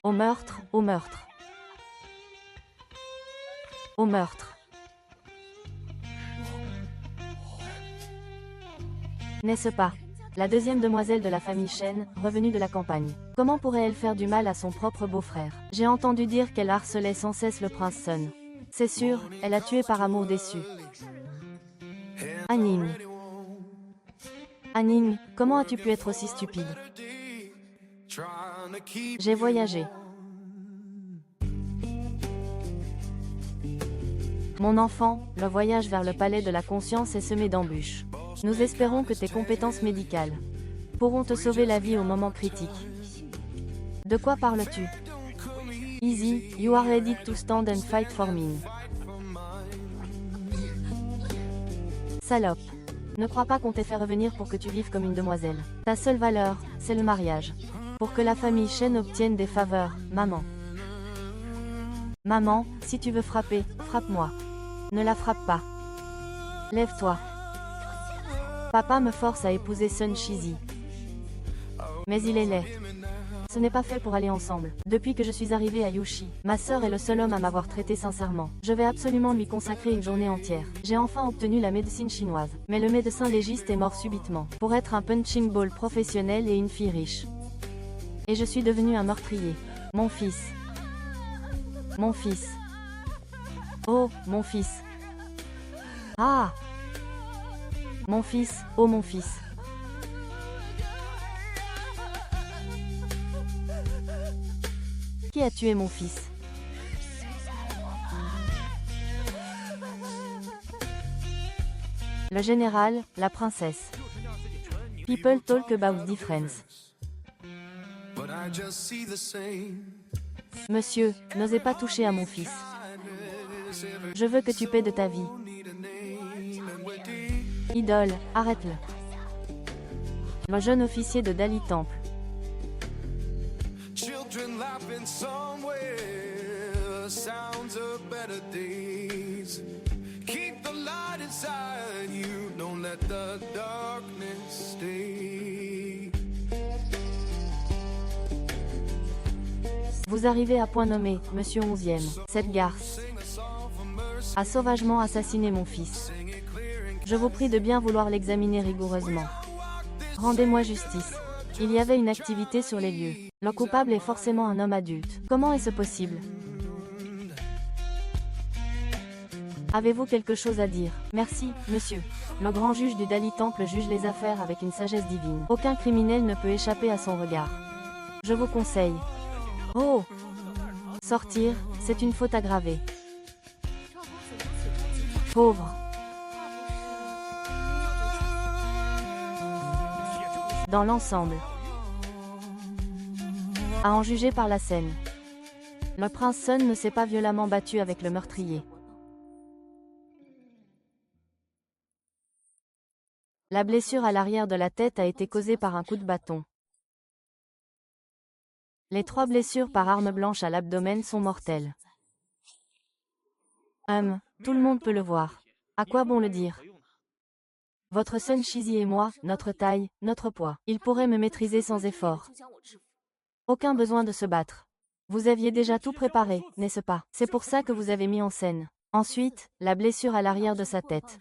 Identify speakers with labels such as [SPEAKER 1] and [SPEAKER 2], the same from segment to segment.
[SPEAKER 1] Au meurtre, au meurtre. Au meurtre. N'est-ce pas? La deuxième demoiselle de la famille Shen, revenue de la campagne. Comment pourrait-elle faire du mal à son propre beau-frère? J'ai entendu dire qu'elle harcelait sans cesse le prince Sun. C'est sûr, elle a tué par amour déçu. Anning. Anning, comment as-tu pu être aussi stupide? J'ai voyagé. Mon enfant, le voyage vers le palais de la conscience est semé d'embûches. Nous espérons que tes compétences médicales pourront te sauver la vie au moment critique. De quoi parles-tu? Easy, you are ready to stand and fight for me. Salope. Ne crois pas qu'on t'ait fait revenir pour que tu vives comme une demoiselle. Ta seule valeur, c'est le mariage. Pour que la famille Shen obtienne des faveurs, maman. Maman, si tu veux frapper, frappe-moi. Ne la frappe pas. Lève-toi. Papa me force à épouser Sun Shizi. Mais il est laid. Ce n'est pas fait pour aller ensemble. Depuis que je suis arrivée à Yushi, ma sœur est le seul homme à m'avoir traité sincèrement. Je vais absolument lui consacrer une journée entière. J'ai enfin obtenu la médecine chinoise. Mais le médecin légiste est mort subitement. Pour être un punching ball professionnel et une fille riche. Et je suis devenue un meurtrier. Mon fils. Mon fils. Oh, mon fils. Ah! Mon fils, oh mon fils. Qui a tué mon fils? Le général, la princesse. People talk about difference. Monsieur, n'osez pas toucher à mon fils. Je veux que tu paies de ta vie. Idole, arrête-le. Le jeune officier de Dali Temple. Vous arrivez à point nommé, monsieur 11e. Cette garce a sauvagement assassiné mon fils. Je vous prie de bien vouloir l'examiner rigoureusement. Rendez-moi justice. Il y avait une activité sur les lieux. Le coupable est forcément un homme adulte. Comment est-ce possible? Avez-vous quelque chose à dire? Merci, monsieur. Le grand juge du Dali Temple juge les affaires avec une sagesse divine. Aucun criminel ne peut échapper à son regard. Je vous conseille. Oh! Sortir, c'est une faute aggravée. Pauvre. Dans l'ensemble. À en juger par la scène. Le prince Sun ne s'est pas violemment battu avec le meurtrier. La blessure à l'arrière de la tête a été causée par un coup de bâton. Les 3 blessures par arme blanche à l'abdomen sont mortelles. Tout le monde peut le voir. À quoi bon le dire? Votre Sun Shizi et moi, notre taille, notre poids. Il pourrait me maîtriser sans effort. Aucun besoin de se battre. Vous aviez déjà tout préparé, n'est-ce pas? C'est pour ça que vous avez mis en scène. Ensuite, la blessure à l'arrière de sa tête.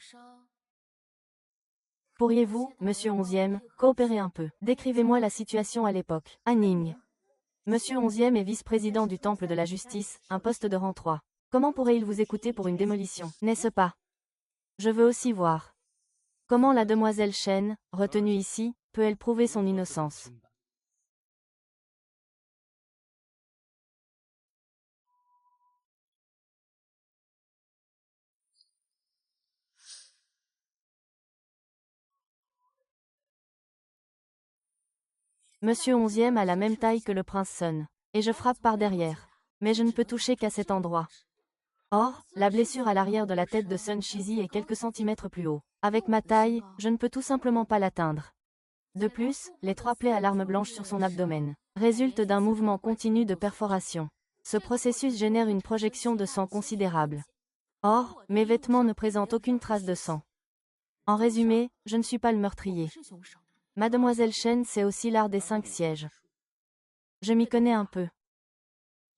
[SPEAKER 1] Pourriez-vous, monsieur 11e, coopérer un peu? Décrivez-moi la situation à l'époque. Anning. Monsieur 11e est vice-président du Temple de la Justice, un poste de rang 3. Comment pourrait-il vous écouter pour une démolition? N'est-ce pas? Je veux aussi voir. Comment la demoiselle Shen, retenue ici, peut-elle prouver son innocence? Monsieur 11e a la même taille que le prince Sun. Et je frappe par derrière. Mais je ne peux toucher qu'à cet endroit. Or, la blessure à l'arrière de la tête de Sun Shizi est quelques centimètres plus haut. Avec ma taille, je ne peux tout simplement pas l'atteindre. De plus, les 3 plaies à l'arme blanche sur son abdomen résultent d'un mouvement continu de perforation. Ce processus génère une projection de sang considérable. Or, mes vêtements ne présentent aucune trace de sang. En résumé, je ne suis pas le meurtrier. Mademoiselle Shen sait aussi l'art des 5 sièges. Je m'y connais un peu.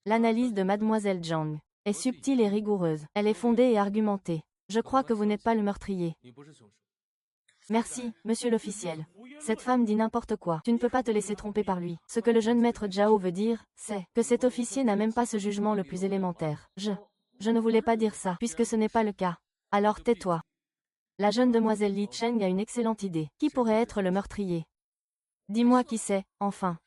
[SPEAKER 1] L'analyse de Mademoiselle Zhang est subtile et rigoureuse. Elle est fondée et argumentée. Je crois que vous n'êtes pas le meurtrier. Merci, monsieur l'officiel. Cette femme dit n'importe quoi. Tu ne peux pas te laisser tromper par lui. Ce que le jeune maître Zhao veut dire, c'est que cet officier n'a même pas ce jugement le plus élémentaire. Je ne voulais pas dire ça, puisque ce n'est pas le cas. Alors tais-toi. La jeune demoiselle Li Cheng a une excellente idée. Qui pourrait être le meurtrier? Dis-moi qui c'est, enfin.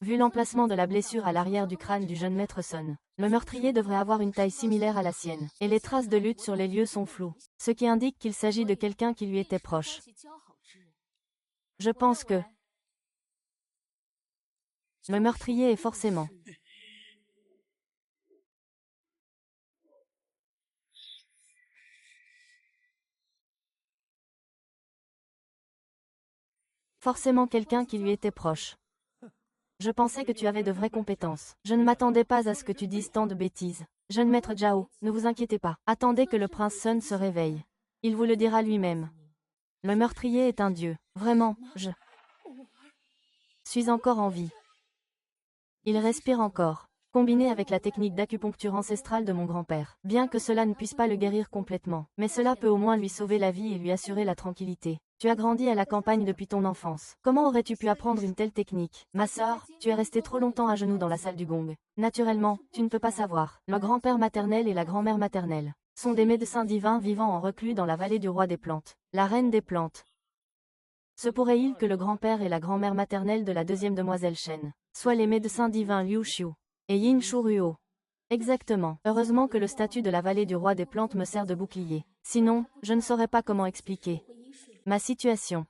[SPEAKER 1] Vu l'emplacement de la blessure à l'arrière du crâne du jeune maître Sun, le meurtrier devrait avoir une taille similaire à la sienne, et les traces de lutte sur les lieux sont floues, ce qui indique qu'il s'agit de quelqu'un qui lui était proche. Je pense que le meurtrier est forcément quelqu'un qui lui était proche. Je pensais que tu avais de vraies compétences. Je ne m'attendais pas à ce que tu dises tant de bêtises. Jeune maître Zhao, ne vous inquiétez pas. Attendez que le prince Sun se réveille. Il vous le dira lui-même. Le meurtrier est un dieu. Vraiment, je suis encore en vie. Il respire encore. Combiné avec la technique d'acupuncture ancestrale de mon grand-père. Bien que cela ne puisse pas le guérir complètement, mais cela peut au moins lui sauver la vie et lui assurer la tranquillité. Tu as grandi à la campagne depuis ton enfance. Comment aurais-tu pu apprendre une telle technique? Ma sœur, tu es restée trop longtemps à genoux dans la salle du gong. Naturellement, tu ne peux pas savoir. Le grand-père maternel et la grand-mère maternelle sont des médecins divins vivant en reclus dans la vallée du roi des plantes. La reine des plantes. Se pourrait-il que le grand-père et la grand-mère maternelle de la deuxième demoiselle Shen soient les médecins divins Liu Xiu et Yin Shuruo? Exactement. Heureusement que le statut de la vallée du roi des plantes me sert de bouclier. Sinon, je ne saurais pas comment expliquer ma situation.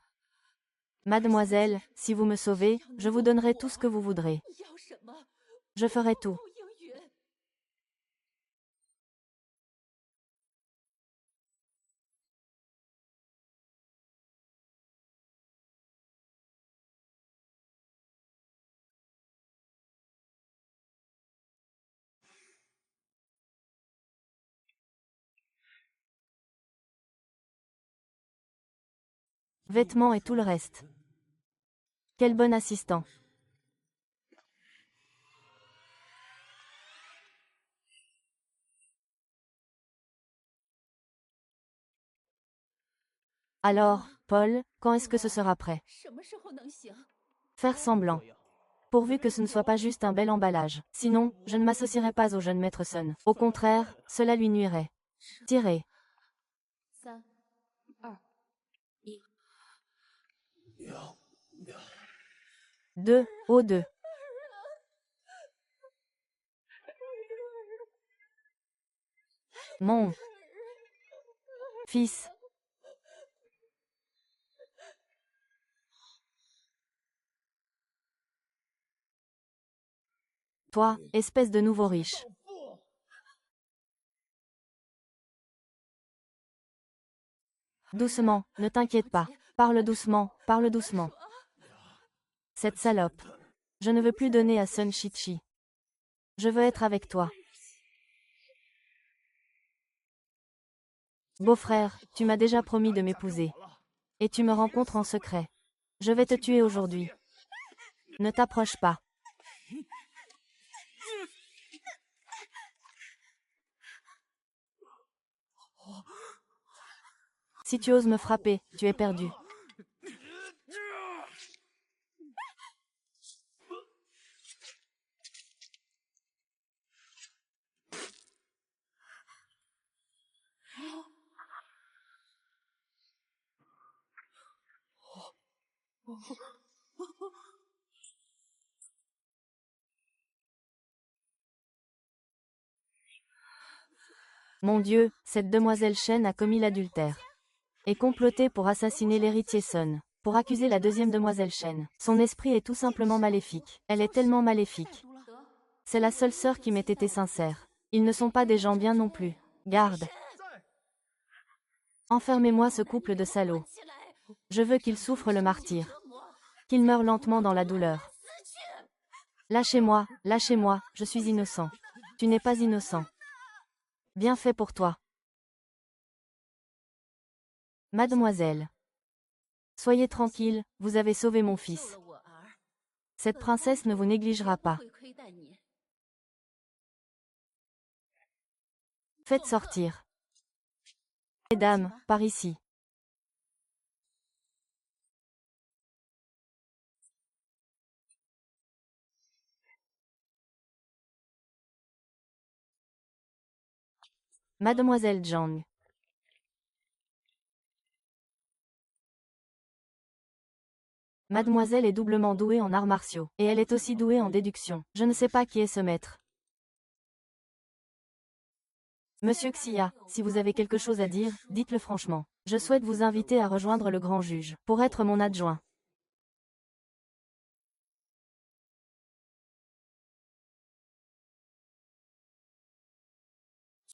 [SPEAKER 1] Mademoiselle, si vous me sauvez, je vous donnerai tout ce que vous voudrez. Je ferai tout. Vêtements et tout le reste. Quel bon assistant. Alors, Paul, quand est-ce que ce sera prêt? Faire semblant. Pourvu que ce ne soit pas juste un bel emballage. Sinon, je ne m'associerai pas au jeune maître Sun. Au contraire, cela lui nuirait. Tirez. 2, au 2. Mon fils. Toi, espèce de nouveau riche. Doucement, ne t'inquiète pas. Parle doucement, parle doucement. Cette salope. Je ne veux plus donner à Sun Shichi. Je veux être avec toi. Beau-frère, tu m'as déjà promis de m'épouser. Et tu me rencontres en secret. Je vais te tuer aujourd'hui. Ne t'approche pas. Si tu oses me frapper, tu es perdu. Mon Dieu, cette demoiselle Shen a commis l'adultère. Et comploté pour assassiner l'héritier Sun. Pour accuser la deuxième demoiselle Shen. Son esprit est tout simplement maléfique. Elle est tellement maléfique. C'est la seule sœur qui m'ait été sincère. Ils ne sont pas des gens bien non plus. Garde. Enfermez-moi ce couple de salauds. Je veux qu'ils souffrent le martyre. Qu'ils meurent lentement dans la douleur. Lâchez-moi, je suis innocent. Tu n'es pas innocent. Bien fait pour toi. Mademoiselle. Soyez tranquille, vous avez sauvé mon fils. Cette princesse ne vous négligera pas. Faites sortir. Mesdames, par ici. Mademoiselle Zhang. Mademoiselle est doublement douée en arts martiaux, et elle est aussi douée en déduction. Je ne sais pas qui est ce maître. Monsieur Xia, si vous avez quelque chose à dire, dites-le franchement. Je souhaite vous inviter à rejoindre le grand juge, pour être mon adjoint.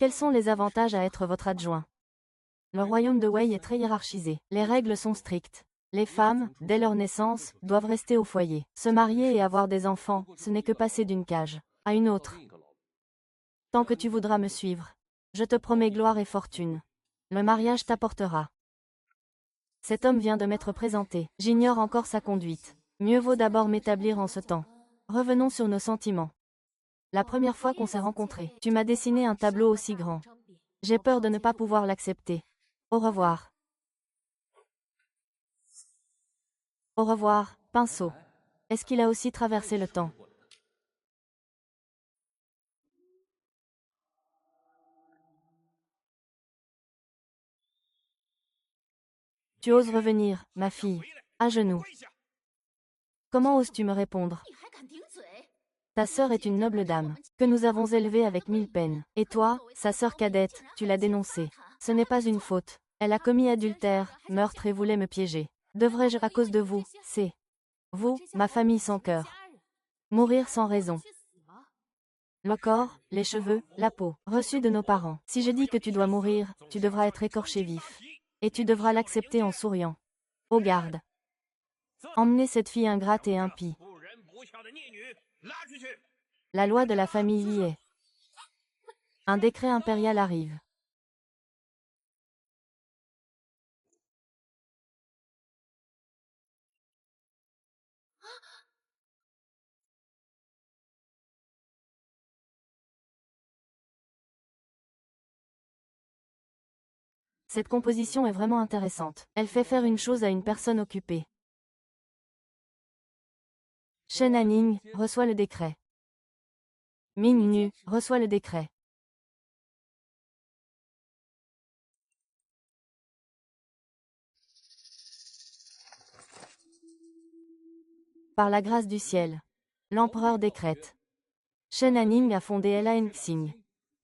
[SPEAKER 1] Quels sont les avantages à être votre adjoint? Le royaume de Wei est très hiérarchisé. Les règles sont strictes. Les femmes, dès leur naissance, doivent rester au foyer. Se marier et avoir des enfants, ce n'est que passer d'une cage à une autre. Tant que tu voudras me suivre. Je te promets gloire et fortune. Le mariage t'apportera. Cet homme vient de m'être présenté. J'ignore encore sa conduite. Mieux vaut d'abord m'établir en ce temps. Revenons sur nos sentiments. La première fois qu'on s'est rencontrés, tu m'as dessiné un tableau aussi grand. J'ai peur de ne pas pouvoir l'accepter. Au revoir. Au revoir, pinceau. Est-ce qu'il a aussi traversé le temps? Tu oses revenir, ma fille. À genoux. Comment oses-tu me répondre? Ta sœur est une noble dame, que nous avons élevée avec 1000 peines. Et toi, sa sœur cadette, tu l'as dénoncée. Ce n'est pas une faute. Elle a commis adultère, meurtre et voulait me piéger. Devrais-je, à cause de vous, c'est vous, ma famille sans cœur, mourir sans raison? Le corps, les cheveux, la peau, reçus de nos parents. Si je dis que tu dois mourir, tu devras être écorché vif. Et tu devras l'accepter en souriant. Au garde. Emmenez cette fille ingrate et impie. La loi de la famille y est. Un décret impérial arrive. Cette composition est vraiment intéressante. Elle fait faire une chose à une personne occupée. Shen Hanning reçoit le décret. Ming Nu reçoit le décret. Par la grâce du ciel. L'empereur décrète. Shen Hanning a fondé Laen Xing.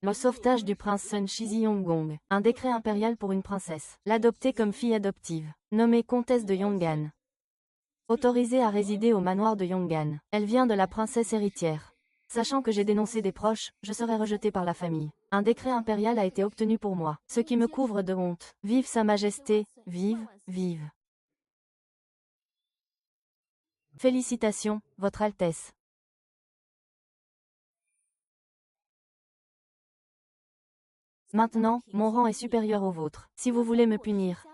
[SPEAKER 1] Le sauvetage du prince Sun Shizi Yonggong. Un décret impérial pour une princesse. L'adopter comme fille adoptive. Nommée comtesse de Yonggan. Autorisée à résider au manoir de Yonggan. Elle vient de la princesse héritière. Sachant que j'ai dénoncé des proches, je serai rejetée par la famille. Un décret impérial a été obtenu pour moi, ce qui me couvre de honte. Vive Sa Majesté, vive, vive. Félicitations, Votre Altesse. Maintenant, mon rang est supérieur au vôtre. Si vous voulez me punir,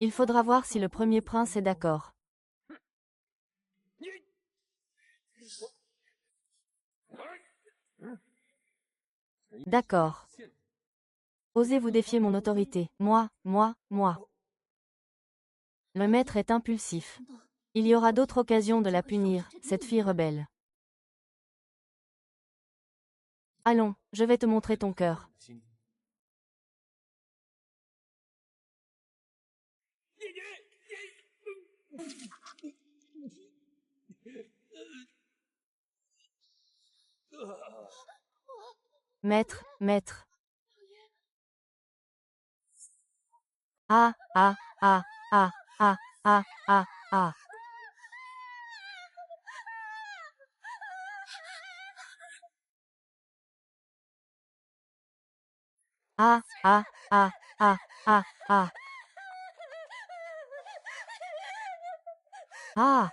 [SPEAKER 1] il faudra voir si le premier prince est d'accord. D'accord. Osez vous défier mon autorité. Moi. Le maître est impulsif. Il y aura d'autres occasions de la punir, cette fille rebelle. Allons, je vais te montrer ton cœur. Maître, maître. Ah, ah, ah, ah, ah, ah, ah, ah. Ah, ah, ah, ah, ah, ah. Ah.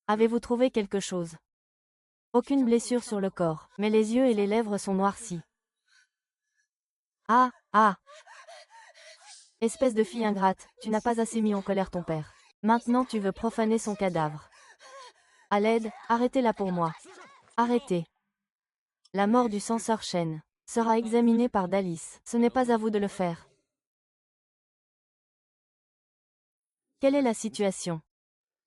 [SPEAKER 1] Avez-vous trouvé quelque chose? Aucune blessure sur le corps, mais les yeux et les lèvres sont noircis. Ah, ah! Espèce de fille ingrate, tu n'as pas assez mis en colère ton père. Maintenant tu veux profaner son cadavre. À l'aide, arrêtez-la pour moi. Arrêtez. La mort du censeur Shen sera examinée par Dalice. Ce n'est pas à vous de le faire. Quelle est la situation?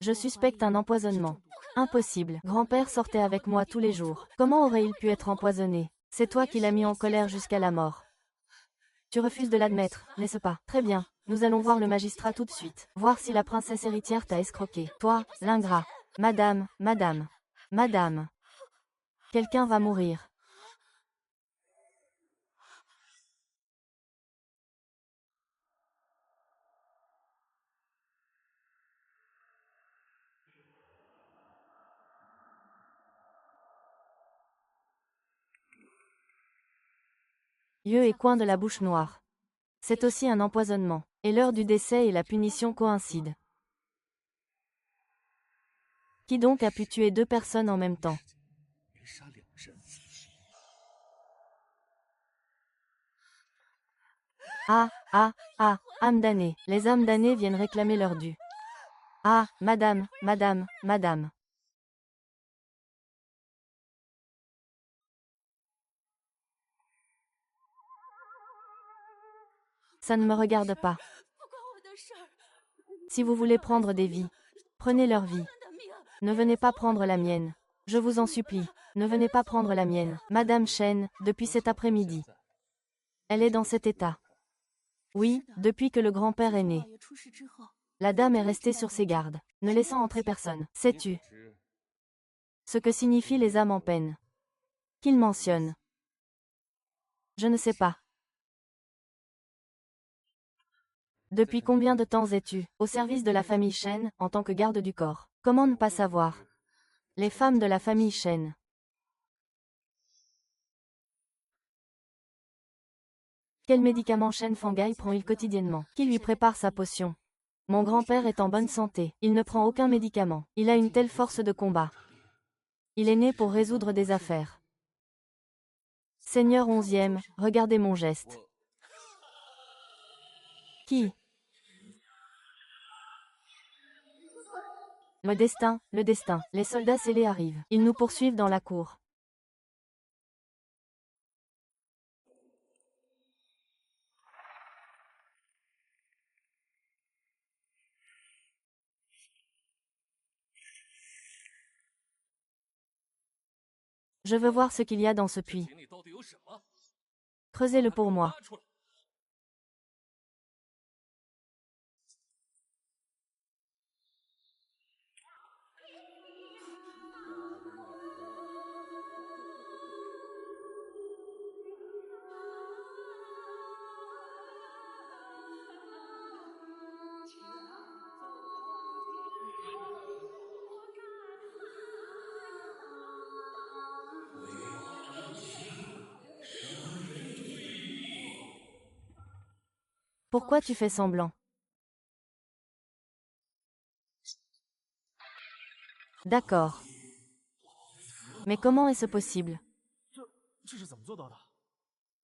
[SPEAKER 1] Je suspecte un empoisonnement. Impossible. Grand-père sortait avec moi tous les jours. Comment aurait-il pu être empoisonné? C'est toi qui l'as mis en colère jusqu'à la mort. Tu refuses de l'admettre, n'est-ce pas? Très bien. Nous allons voir le magistrat tout de suite. Voir si la princesse héritière t'a escroqué. Toi, l'ingrat. Madame, madame. Madame. Quelqu'un va mourir. Yeux et coin de la bouche noire. C'est aussi un empoisonnement. Et l'heure du décès et la punition coïncident. Qui donc a pu tuer deux personnes en même temps? Ah, ah, ah, âme damnée. Les âmes damnées viennent réclamer leur dû. Ah, madame, madame, madame. Ça ne me regarde pas. Si vous voulez prendre des vies, prenez leur vie. Ne venez pas prendre la mienne. Je vous en supplie, ne venez pas prendre la mienne. Madame Shen, depuis cet après-midi. Elle est dans cet état. Oui, depuis que le grand-père est né. La dame est restée sur ses gardes, ne laissant entrer personne. Sais-tu ce que signifient les âmes en peine? Qu'il mentionne? Je ne sais pas. Depuis combien de temps es-tu au service de la famille Shen, en tant que garde du corps? Comment ne pas savoir? Les femmes de la famille Shen. Quel médicament Shen Fangai prend-il quotidiennement? Qui lui prépare sa potion? Mon grand-père est en bonne santé. Il ne prend aucun médicament. Il a une telle force de combat. Il est né pour résoudre des affaires. Seigneur 11e, regardez mon geste. Qui? Le destin, le destin. Les soldats scellés arrivent. Ils nous poursuivent dans la cour. Je veux voir ce qu'il y a dans ce puits. Creusez-le pour moi. Pourquoi tu fais semblant? D'accord. Mais comment est-ce possible?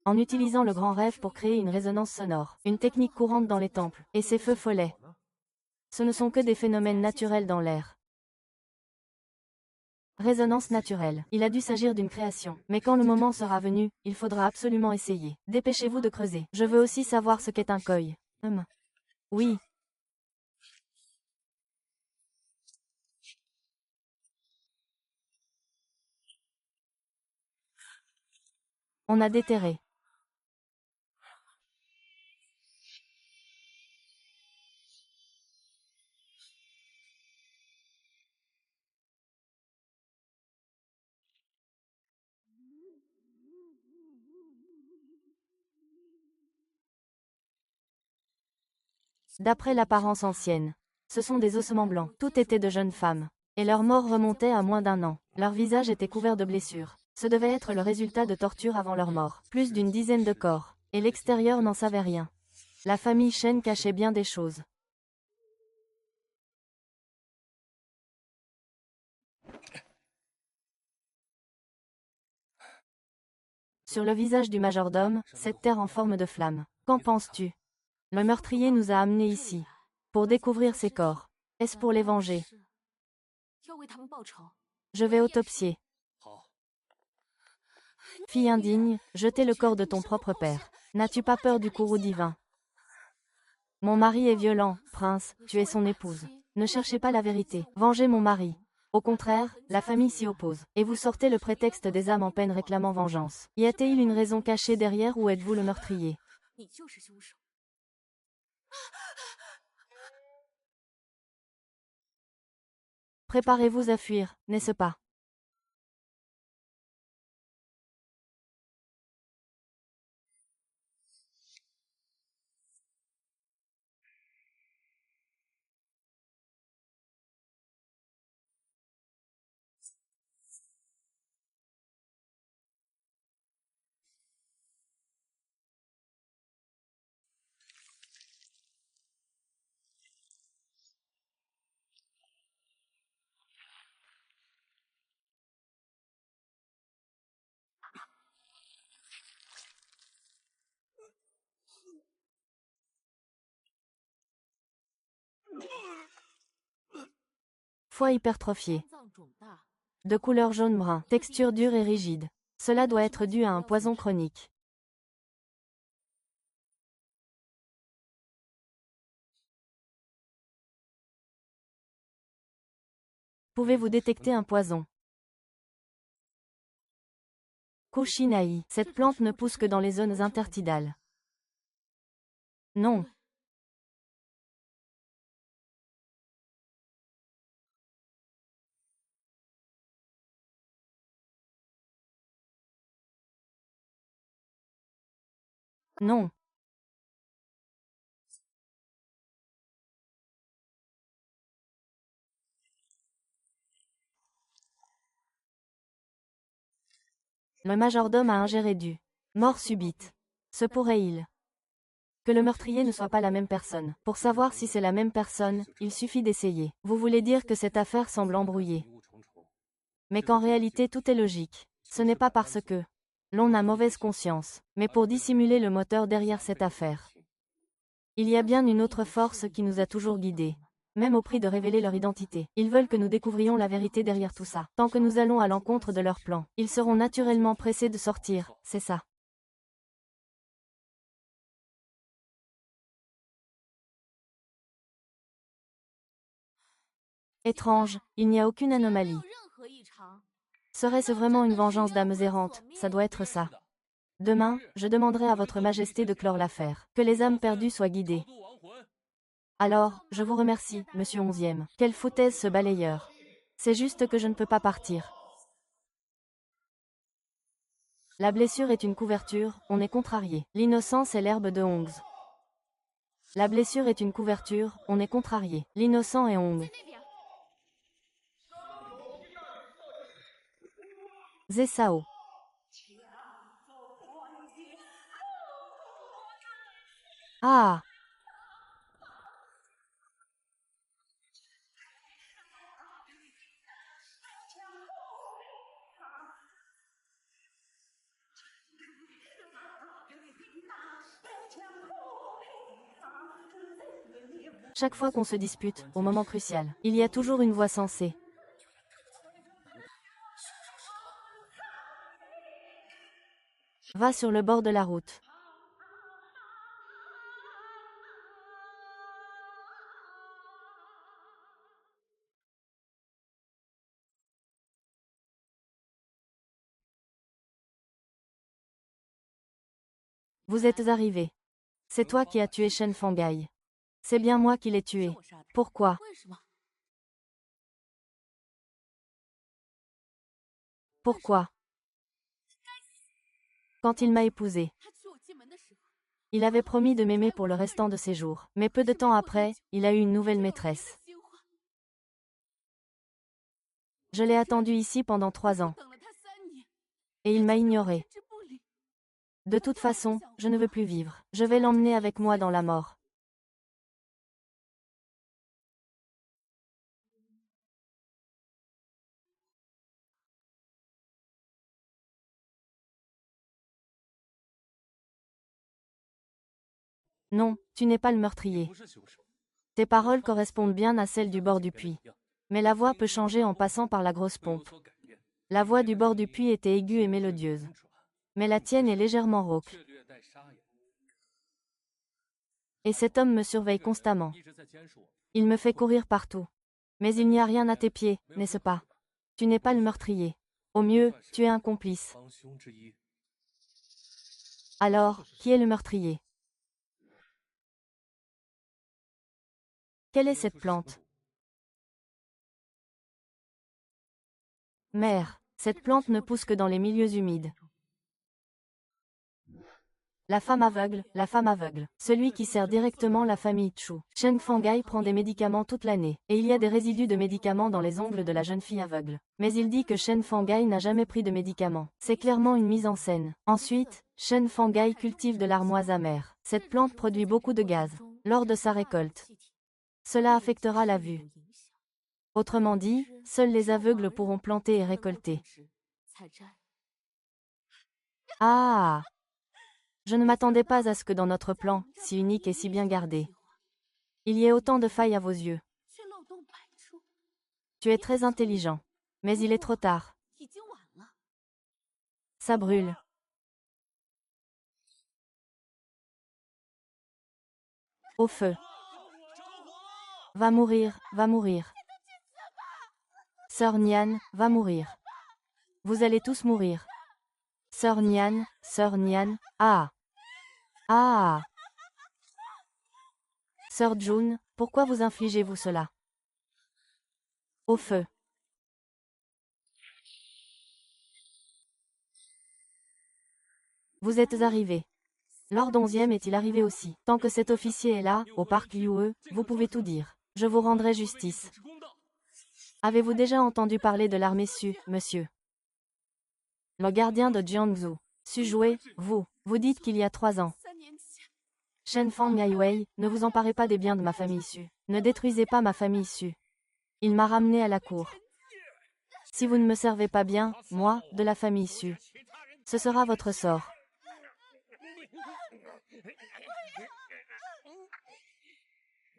[SPEAKER 1] En utilisant le grand rêve pour créer une résonance sonore, une technique courante dans les temples, et ces feux follets. Ce ne sont que des phénomènes naturels dans l'air. Résonance naturelle. Il a dû s'agir d'une création. Mais quand le moment sera venu, il faudra absolument essayer. Dépêchez-vous de creuser. Je veux aussi savoir ce qu'est un koi. Oui. On a déterré. D'après l'apparence ancienne, ce sont des ossements blancs. Tout était de jeunes femmes. Et leur mort remontait à moins d'1 an. Leur visage était couvert de blessures. Ce devait être le résultat de tortures avant leur mort. Plus d'une dizaine de corps. Et l'extérieur n'en savait rien. La famille Shen cachait bien des choses. Sur le visage du majordome, cette terre en forme de flamme. Qu'en penses-tu? Le meurtrier nous a amenés ici. Pour découvrir ces corps. Est-ce pour les venger? Je vais autopsier. Fille indigne, jeter le corps de ton propre père. N'as-tu pas peur du courroux divin? Mon mari est violent, prince, tu es son épouse. Ne cherchez pas la vérité. Vengez mon mari. Au contraire, la famille s'y oppose. Et vous sortez le prétexte des âmes en peine réclamant vengeance. Y a-t-il une raison cachée derrière ou êtes-vous le meurtrier? Préparez-vous à fuir, n'est-ce pas? Foie hypertrophié. De couleur jaune-brun, texture dure et rigide. Cela doit être dû à un poison chronique. Pouvez-vous détecter un poison? Kushinaï. Cette plante ne pousse que dans les zones intertidales. Non. Non. Le majordome a ingéré du mort subite. Se pourrait-il que le meurtrier ne soit pas la même personne? Pour savoir si c'est la même personne, il suffit d'essayer. Vous voulez dire que cette affaire semble embrouillée. Mais qu'en réalité tout est logique. Ce n'est pas parce que l'on a mauvaise conscience, mais pour dissimuler le moteur derrière cette affaire. Il y a bien une autre force qui nous a toujours guidés. Même au prix de révéler leur identité. Ils veulent que nous découvrions la vérité derrière tout ça. Tant que nous allons à l'encontre de leur plan, ils seront naturellement pressés de sortir, c'est ça. Étrange, il n'y a aucune anomalie. Serait-ce vraiment une vengeance d'âmes errantes? Ça doit être ça. Demain, je demanderai à votre majesté de clore l'affaire. Que les âmes perdues soient guidées. Alors, je vous remercie, monsieur 11e. Quelle foutaise ce balayeur. C'est juste que je ne peux pas partir. La blessure est une couverture, on est contrarié. L'innocence est l'herbe de Hongz. La blessure est une couverture, on est contrarié. L'innocent est Hong. Zesao. Ah! Chaque fois qu'on se dispute, au moment crucial, il y a toujours une voix sensée. Va sur le bord de la route. Vous êtes arrivé. C'est toi qui as tué Shen Fangai. C'est bien moi qui l'ai tué. Pourquoi? Pourquoi? Quand il m'a épousée. Il avait promis de m'aimer pour le restant de ses jours. Mais peu de temps après, il a eu une nouvelle maîtresse. Je l'ai attendu ici pendant 3 ans. Et il m'a ignoré. De toute façon, je ne veux plus vivre. Je vais l'emmener avec moi dans la mort. Non, tu n'es pas le meurtrier. Tes paroles correspondent bien à celles du bord du puits. Mais la voix peut changer en passant par la grosse pompe. La voix du bord du puits était aiguë et mélodieuse. Mais la tienne est légèrement rauque. Et cet homme me surveille constamment. Il me fait courir partout. Mais il n'y a rien à tes pieds, n'est-ce pas? Tu n'es pas le meurtrier. Au mieux, tu es un complice. Alors, qui est le meurtrier? Quelle est cette plante? Mère, cette plante ne pousse que dans les milieux humides. La femme aveugle, celui qui sert directement la famille Chu. Shen Fangai prend des médicaments toute l'année, et il y a des résidus de médicaments dans les ongles de la jeune fille aveugle. Mais il dit que Shen Fangai n'a jamais pris de médicaments. C'est clairement une mise en scène. Ensuite, Shen Fangai cultive de l'armoise amère. Cette plante produit beaucoup de gaz. Lors de sa récolte, cela affectera la vue. Autrement dit, seuls les aveugles pourront planter et récolter. Ah! Je ne m'attendais pas à ce que dans notre plan, si unique et si bien gardé, il y ait autant de failles à vos yeux. Tu es très intelligent. Mais il est trop tard. Ça brûle. Au feu. Va mourir, va mourir. Sœur Nian, va mourir. Vous allez tous mourir. Sœur Nian, ah! Ah! Sœur June, pourquoi vous infligez-vous cela? Au feu. Vous êtes arrivé. Lord 11e est-il arrivé aussi? Tant que cet officier est là, au parc Liue, vous pouvez tout dire. Je vous rendrai justice. Avez-vous déjà entendu parler de l'armée Su, monsieur? Le gardien de Jiangsu. Su jouer, vous dites qu'il y a 3 ans. Shen Fang Wei, ne vous emparez pas des biens de ma famille Su. Ne détruisez pas ma famille Su. Il m'a ramené à la cour. Si vous ne me servez pas bien, moi, de la famille Su, ce sera votre sort.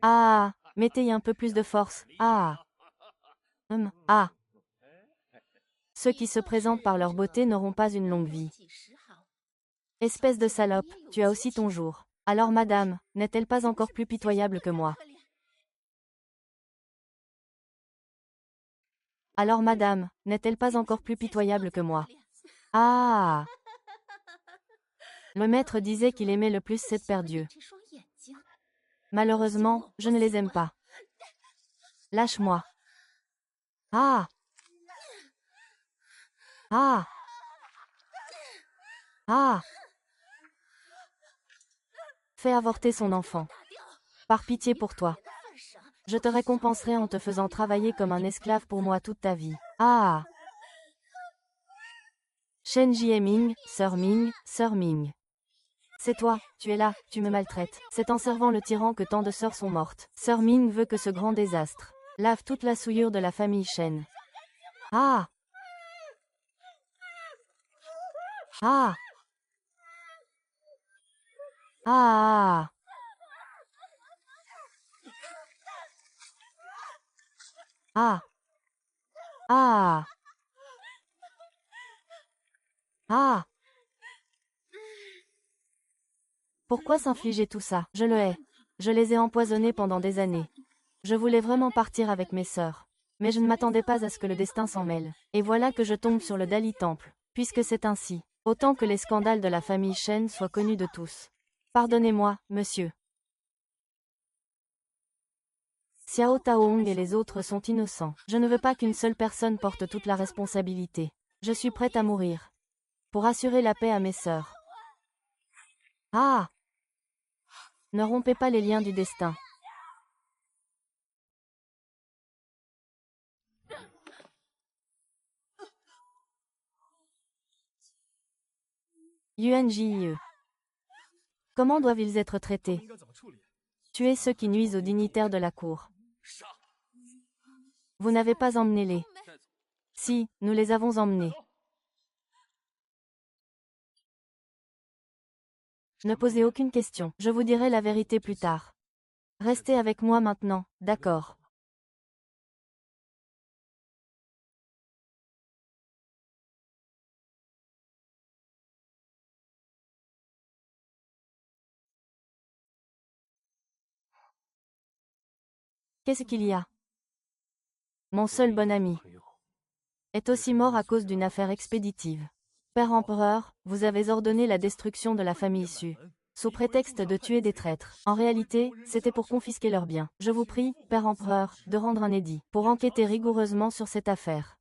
[SPEAKER 1] Ah, mettez un peu plus de force. Ah. Ah. Ceux qui se présentent par leur beauté n'auront pas une longue vie. Espèce de salope, tu as aussi ton jour. Alors madame, n'est-elle pas encore plus pitoyable que moi? Alors madame, n'est-elle pas encore plus pitoyable que moi? Ah! Le maître disait qu'il aimait le plus cette paire d'yeux. Malheureusement, je ne les aime pas. Lâche-moi. Ah! Ah! Ah! Fais avorter son enfant. Par pitié pour toi. Je te récompenserai en te faisant travailler comme un esclave pour moi toute ta vie. Ah! Shen Jieming, Sœur Ming, Sœur Ming. C'est toi, tu es là, tu me maltraites. C'est en servant le tyran que tant de sœurs sont mortes. Sœur Ming veut que ce grand désastre lave toute la souillure de la famille Shen. Ah! Ah! Ah! Ah! Ah! Ah! Pourquoi s'infliger tout ça? Je le hais. Je les ai empoisonnés pendant des années. Je voulais vraiment partir avec mes sœurs. Mais je ne m'attendais pas à ce que le destin s'en mêle. Et voilà que je tombe sur le Dali Temple. Puisque c'est ainsi. Autant que les scandales de la famille Shen soient connus de tous. Pardonnez-moi, monsieur. Xiao Taohong et les autres sont innocents. Je ne veux pas qu'une seule personne porte toute la responsabilité. Je suis prête à mourir. Pour assurer la paix à mes sœurs. Ah! Ne rompez pas les liens du destin. Yuan Jie. Comment doivent-ils être traités? Tuer ceux qui nuisent aux dignitaires de la cour. Vous n'avez pas emmené les. Si, nous les avons emmenés. Ne posez aucune question, je vous dirai la vérité plus tard. Restez avec moi maintenant, d'accord? Qu'est-ce qu'il y a? Mon seul bon ami est aussi mort à cause d'une affaire expéditive. Père empereur, vous avez ordonné la destruction de la famille Su, sous prétexte de tuer des traîtres. En réalité, c'était pour confisquer leurs biens. Je vous prie, Père empereur, de rendre un édit, pour enquêter rigoureusement sur cette affaire.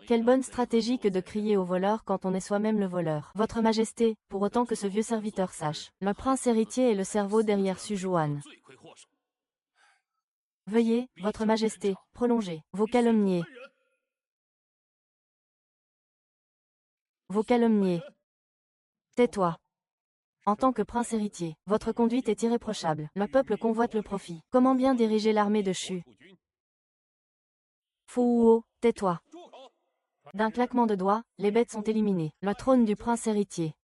[SPEAKER 1] Quelle bonne stratégie que de crier au voleur quand on est soi-même le voleur. Votre Majesté, pour autant que ce vieux serviteur sache, le prince héritier est le cerveau derrière Su Juan. Veuillez, Votre Majesté, prolonger vos calomnies. Vos calomnies. Tais-toi. En tant que prince héritier, votre conduite est irréprochable. Le peuple convoite le profit. Comment bien diriger l'armée de Shu? Fouo, tais-toi. D'un claquement de doigts, les bêtes sont éliminées. Le trône du prince héritier.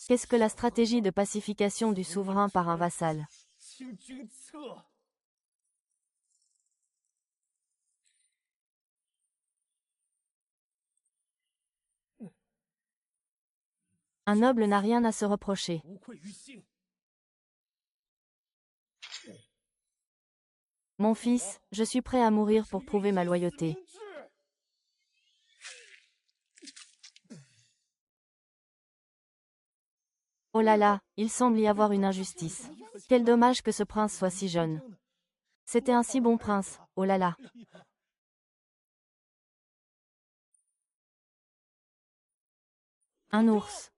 [SPEAKER 1] Qu'est-ce que la stratégie de pacification du souverain par un vassal? Un noble n'a rien à se reprocher. Mon fils, je suis prêt à mourir pour prouver ma loyauté. Oh là là, il semble y avoir une injustice. Quel dommage que ce prince soit si jeune. C'était un si bon prince, oh là là. Un ours.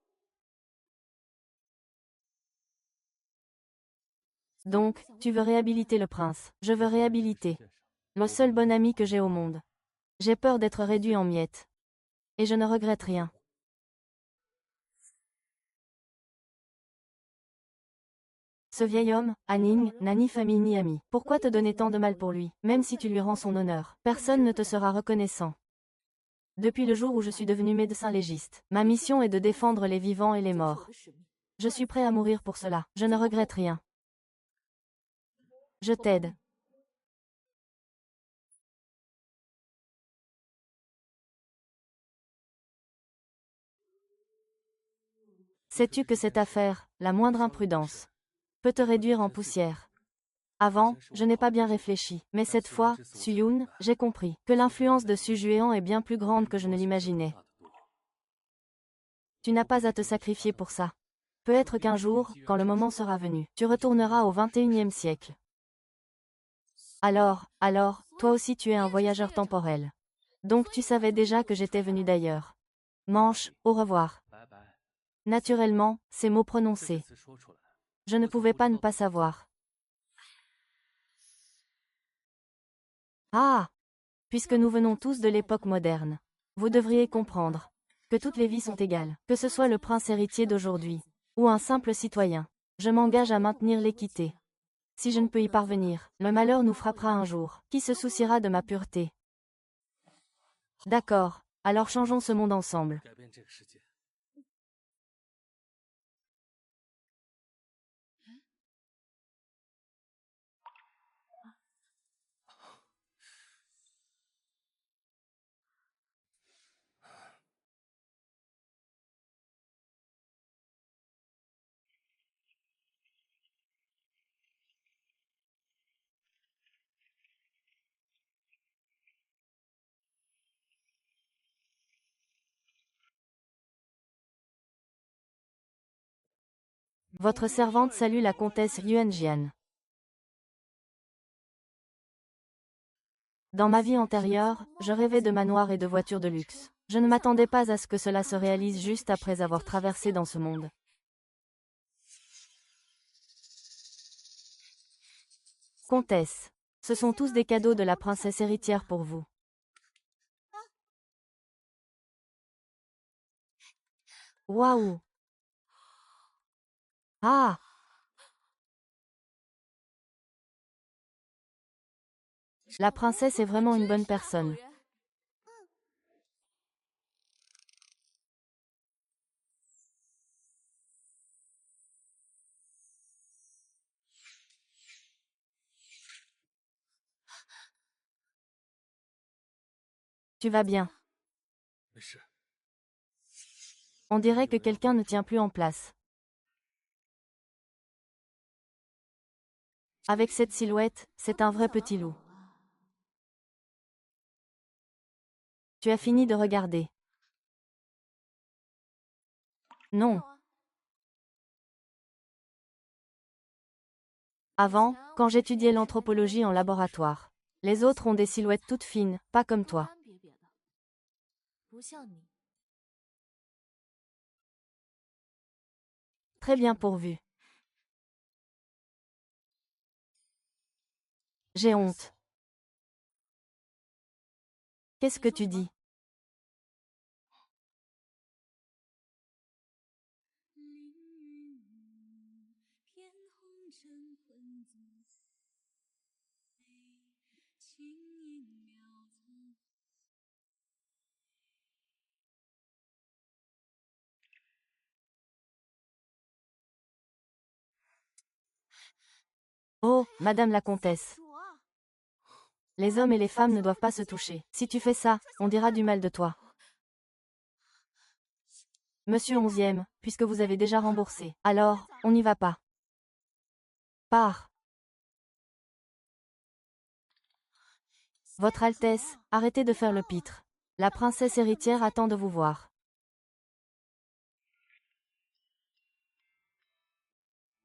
[SPEAKER 1] Donc, tu veux réhabiliter le prince. Je veux réhabiliter. Le seul bon ami que j'ai au monde. J'ai peur d'être réduit en miettes. Et je ne regrette rien. Ce vieil homme, Anning, n'a ni famille ni ami. Pourquoi te donner tant de mal pour lui? Même si tu lui rends son honneur, personne ne te sera reconnaissant. Depuis le jour où je suis devenu médecin légiste, ma mission est de défendre les vivants et les morts. Je suis prêt à mourir pour cela. Je ne regrette rien. Je t'aide. Sais-tu que cette affaire, la moindre imprudence, peut te réduire en poussière? Avant, je n'ai pas bien réfléchi, mais cette fois, Suyun, j'ai compris que l'influence de Su Juéan est bien plus grande que je ne l'imaginais. Tu n'as pas à te sacrifier pour ça. Peut-être qu'un jour, quand le moment sera venu, tu retourneras au XXIe siècle. Alors, toi aussi tu es un voyageur temporel. Donc tu savais déjà que j'étais venu d'ailleurs. Manche, au revoir. Naturellement, ces mots prononcés. Je ne pouvais pas ne pas savoir. Ah! Puisque nous venons tous de l'époque moderne. Vous devriez comprendre que toutes les vies sont égales, que ce soit le prince héritier d'aujourd'hui, ou un simple citoyen. Je m'engage à maintenir l'équité. Si je ne peux y parvenir, le malheur nous frappera un jour. Qui se souciera de ma pureté? D'accord, alors changeons ce monde ensemble. Votre servante salue la comtesse Yuanjian. Dans ma vie antérieure, je rêvais de manoirs et de voitures de luxe. Je ne m'attendais pas à ce que cela se réalise juste après avoir traversé dans ce monde. Comtesse, ce sont tous des cadeaux de la princesse héritière pour vous. Waouh! Ah! La princesse est vraiment une bonne personne. Tu vas bien. On dirait que quelqu'un ne tient plus en place. Avec cette silhouette, c'est un vrai petit loup. Tu as fini de regarder. Non. Avant, quand j'étudiais l'anthropologie en laboratoire. Les autres ont des silhouettes toutes fines, pas comme toi. Très bien pourvu. J'ai honte. Qu'est-ce que tu dis? Oh, Madame la comtesse. Les hommes et les femmes ne doivent pas se toucher. Si tu fais ça, on dira du mal de toi. Monsieur 11e, puisque vous avez déjà remboursé. Alors, on n'y va pas. Pars. Votre Altesse, arrêtez de faire le pitre. La princesse héritière attend de vous voir.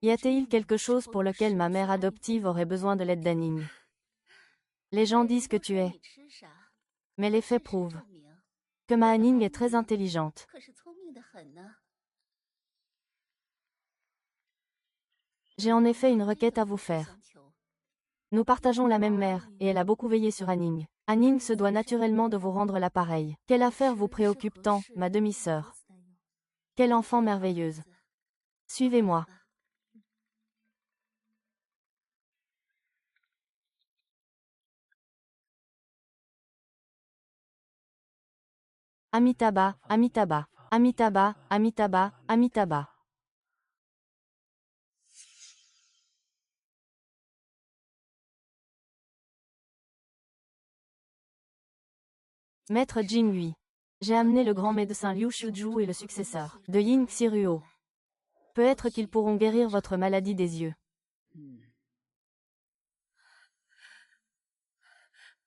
[SPEAKER 1] Y a-t-il quelque chose pour lequel ma mère adoptive aurait besoin de l'aide d'Anning? Les gens disent que tu es. Mais les faits prouvent que ma Anning est très intelligente. J'ai en effet une requête à vous faire. Nous partageons la même mère, et elle a beaucoup veillé sur Anning. Anning se doit naturellement de vous rendre l'appareil. Quelle affaire vous préoccupe tant, ma demi-sœur? Quelle enfant merveilleuse. Suivez-moi. Amitabha, Amitabha, Amitabha, Amitabha, Amitabha. Maître Jinghui. J'ai amené le grand médecin Liu Shuju et le successeur de Ying Xiruo. Peut-être qu'ils pourront guérir votre maladie des yeux.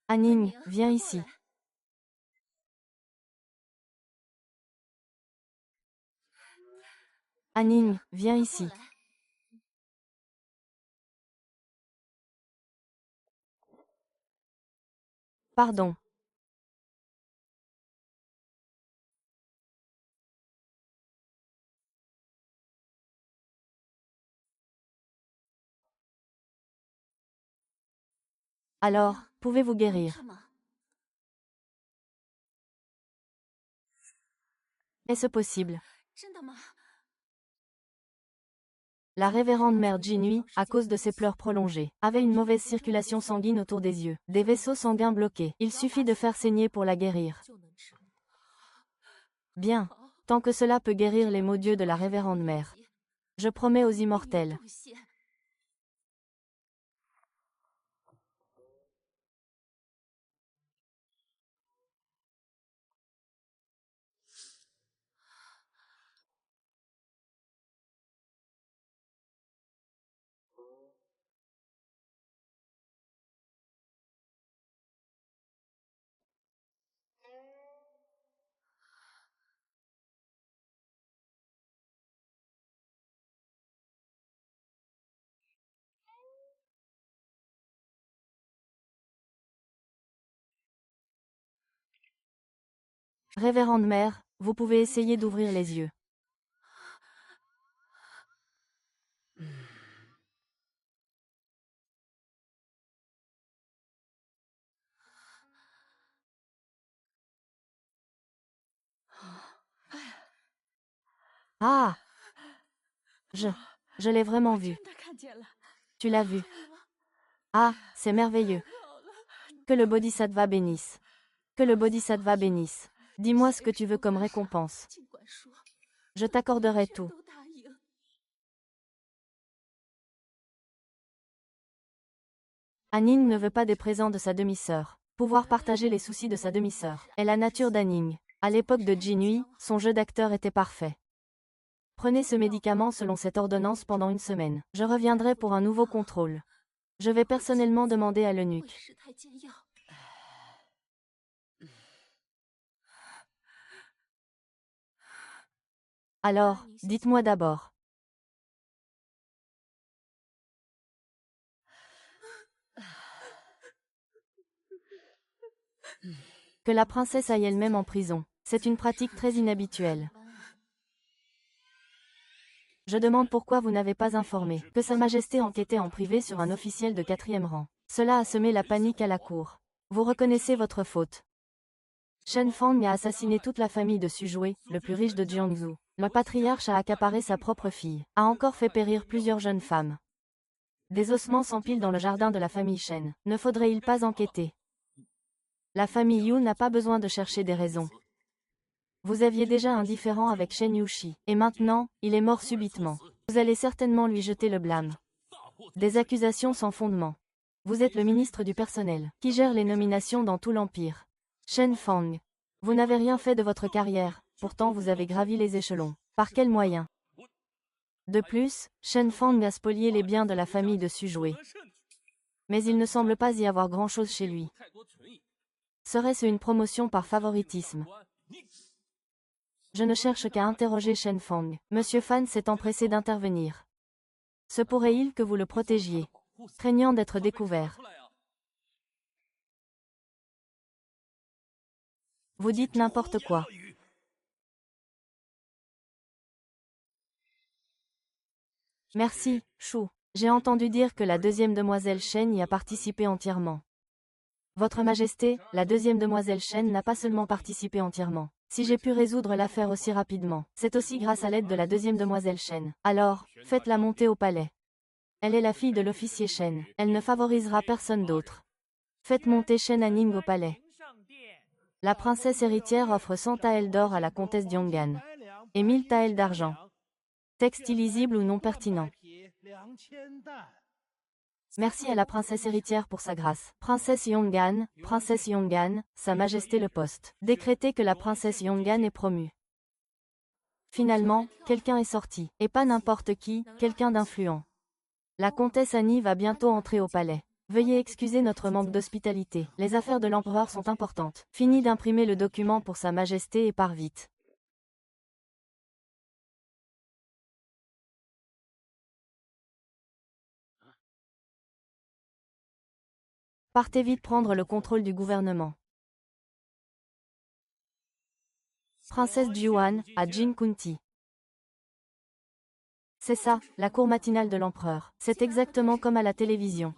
[SPEAKER 1] Anning, viens ici. Anning, viens ici. Pardon. Alors, pouvez-vous guérir? Est-ce possible? La révérende mère Jinhui, à cause de ses pleurs prolongés, avait une mauvaise circulation sanguine autour des yeux, des vaisseaux sanguins bloqués. Il suffit de faire saigner pour la guérir. Bien. Tant que cela peut guérir les maux d'yeux de la révérende mère. Je promets aux immortels. Révérende mère, vous pouvez essayer d'ouvrir les yeux. Ah! Je l'ai vraiment vu. Tu l'as vu. Ah, c'est merveilleux. Que le Bodhisattva bénisse. Que le Bodhisattva bénisse. Dis-moi ce que tu veux comme récompense. Je t'accorderai tout. Anning ne veut pas des présents de sa demi-sœur. Pouvoir partager les soucis de sa demi-sœur. Et la nature d'Anning. À l'époque de Jinhui, son jeu d'acteur était parfait. Prenez ce médicament selon cette ordonnance pendant 1 semaine. Je reviendrai pour un nouveau contrôle. Je vais personnellement demander à l'eunuque. Alors, dites-moi d'abord. Que la princesse aille elle-même en prison. C'est une pratique très inhabituelle. Je demande pourquoi vous n'avez pas informé que Sa Majesté enquêtait en privé sur un officiel de 4e rang. Cela a semé la panique à la cour. Vous reconnaissez votre faute. Shen Fang a assassiné toute la famille de Sujue, le plus riche de Jiangsu. Le patriarche a accaparé sa propre fille, a encore fait périr plusieurs jeunes femmes. Des ossements s'empilent dans le jardin de la famille Shen. Ne faudrait-il pas enquêter? La famille Yu n'a pas besoin de chercher des raisons. Vous aviez déjà un différend avec Shen Yushi, et maintenant, il est mort subitement. Vous allez certainement lui jeter le blâme. Des accusations sans fondement. Vous êtes le ministre du personnel, qui gère les nominations dans tout l'Empire. Shen Fang. Vous n'avez rien fait de votre carrière, pourtant vous avez gravi les échelons. Par quels moyens? De plus, Shen Fang a spolié les biens de la famille de Sujue. Mais il ne semble pas y avoir grand-chose chez lui. Serait-ce une promotion par favoritisme? Je ne cherche qu'à interroger Shen Fang. Monsieur Fan s'est empressé d'intervenir. Se pourrait-il que vous le protégiez, craignant d'être découvert? Vous dites n'importe quoi. Merci, Chou. J'ai entendu dire que la 2e demoiselle Shen y a participé entièrement. Votre Majesté, la 2e demoiselle Shen n'a pas seulement participé entièrement. Si j'ai pu résoudre l'affaire aussi rapidement, c'est aussi grâce à l'aide de la 2e demoiselle Shen. Alors, faites-la monter au palais. Elle est la fille de l'officier Shen. Elle ne favorisera personne d'autre. Faites monter Shen Anning au palais. La princesse héritière offre 100 taels d'or à la comtesse Diong'an. Et 1000 taels d'argent. Texte illisible ou non pertinent. Merci à la princesse héritière pour sa grâce. Princesse Yong'an, Sa Majesté le poste. Décrétez que la princesse Yong'an est promue. Finalement, quelqu'un est sorti. Et pas n'importe qui, quelqu'un d'influent. La comtesse Annie va bientôt entrer au palais. Veuillez excuser notre manque d'hospitalité. Les affaires de l'empereur sont importantes. Fini d'imprimer le document pour Sa Majesté et pars vite. Partez vite prendre le contrôle du gouvernement. Princesse Juan, à Jin Kunti. C'est ça, la cour matinale de l'empereur. C'est exactement comme à la télévision.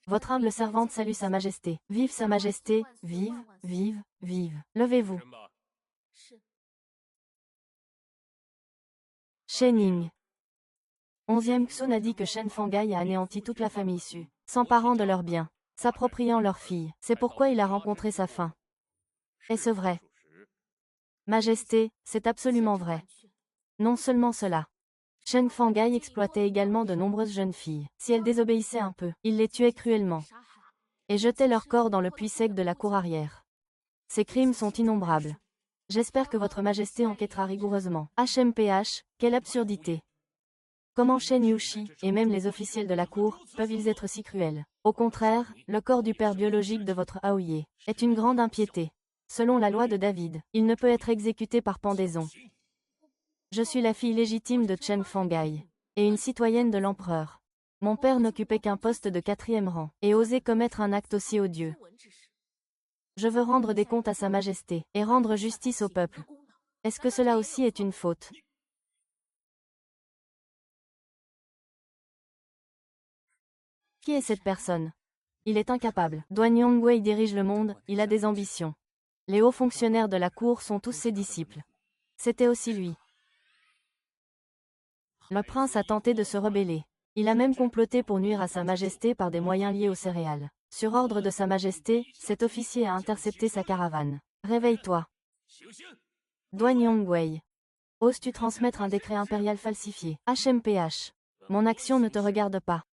[SPEAKER 1] Votre humble servante salue Sa Majesté. Vive Sa Majesté, vive, vive, vive. Levez-vous. Shening. 11e Xun a dit que Shen Fangai a anéanti toute la famille Su, s'emparant de leurs biens, s'appropriant leurs filles. C'est pourquoi il a rencontré sa fin. Est-ce vrai? Majesté, c'est absolument vrai. Non seulement cela. Shen Fangai exploitait également de nombreuses jeunes filles. Si elles désobéissaient un peu, il les tuait cruellement. Et jetait leur corps dans le puits sec de la cour arrière. Ces crimes sont innombrables. J'espère que votre Majesté enquêtera rigoureusement. HMPH, quelle absurdité. Comment Shen Yushi, et même les officiels de la cour, peuvent-ils être si cruels? Au contraire, le corps du père biologique de votre Aoye est une grande impiété. Selon la loi de David, il ne peut être exécuté par pendaison. Je suis la fille légitime de Chen Fangai, et une citoyenne de l'empereur. Mon père n'occupait qu'un poste de 4e rang, et osait commettre un acte aussi odieux. Je veux rendre des comptes à Sa Majesté, et rendre justice au peuple. Est-ce que cela aussi est une faute? Qui est cette personne? Il est incapable. Duan Yongwei dirige le monde, il a des ambitions. Les hauts fonctionnaires de la cour sont tous ses disciples. C'était aussi lui. Le prince a tenté de se rebeller. Il a même comploté pour nuire à Sa Majesté par des moyens liés aux céréales. Sur ordre de Sa Majesté, cet officier a intercepté sa caravane. Réveille-toi. Duan Yongwei. Oses-tu transmettre un décret impérial falsifié? HMPH. Mon action ne te regarde pas.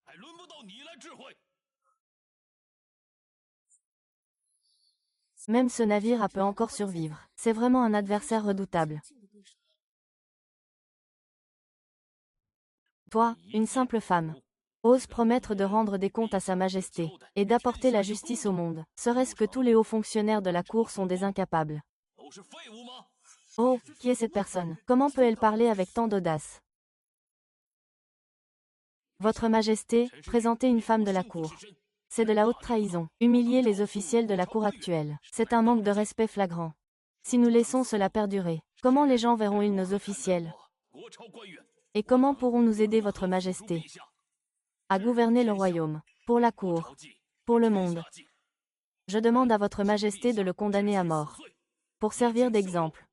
[SPEAKER 1] Même ce navire peut encore survivre. C'est vraiment un adversaire redoutable. Toi, une simple femme, ose promettre de rendre des comptes à Sa Majesté, et d'apporter la justice au monde. Serait-ce que tous les hauts fonctionnaires de la cour sont des incapables? Oh, qui est cette personne? Comment peut-elle parler avec tant d'audace? Votre Majesté, présentez une femme de la cour. C'est de la haute trahison. Humilier les officiels de la cour actuelle. C'est un manque de respect flagrant. Si nous laissons cela perdurer, comment les gens verront-ils nos officiels? Et comment pourront nous aider votre Majesté à gouverner le royaume, pour la cour, pour le monde? Je demande à votre Majesté de le condamner à mort, pour servir d'exemple.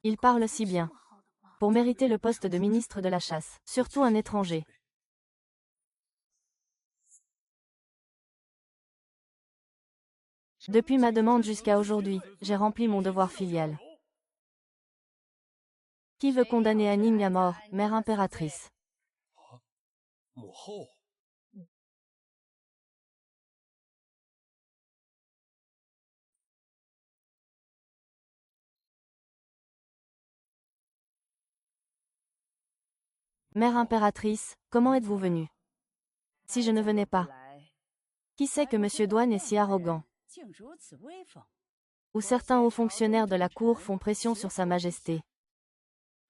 [SPEAKER 1] Il parle si bien, pour mériter le poste de ministre de la Chasse, surtout un étranger. Depuis ma demande jusqu'à aujourd'hui, j'ai rempli mon devoir filial. Qui veut condamner Anning à mort, mère impératrice? Mère impératrice, comment êtes-vous venue? Si je ne venais pas. Qui sait que M. Duan est si arrogant? Ou certains hauts fonctionnaires de la cour font pression sur Sa Majesté.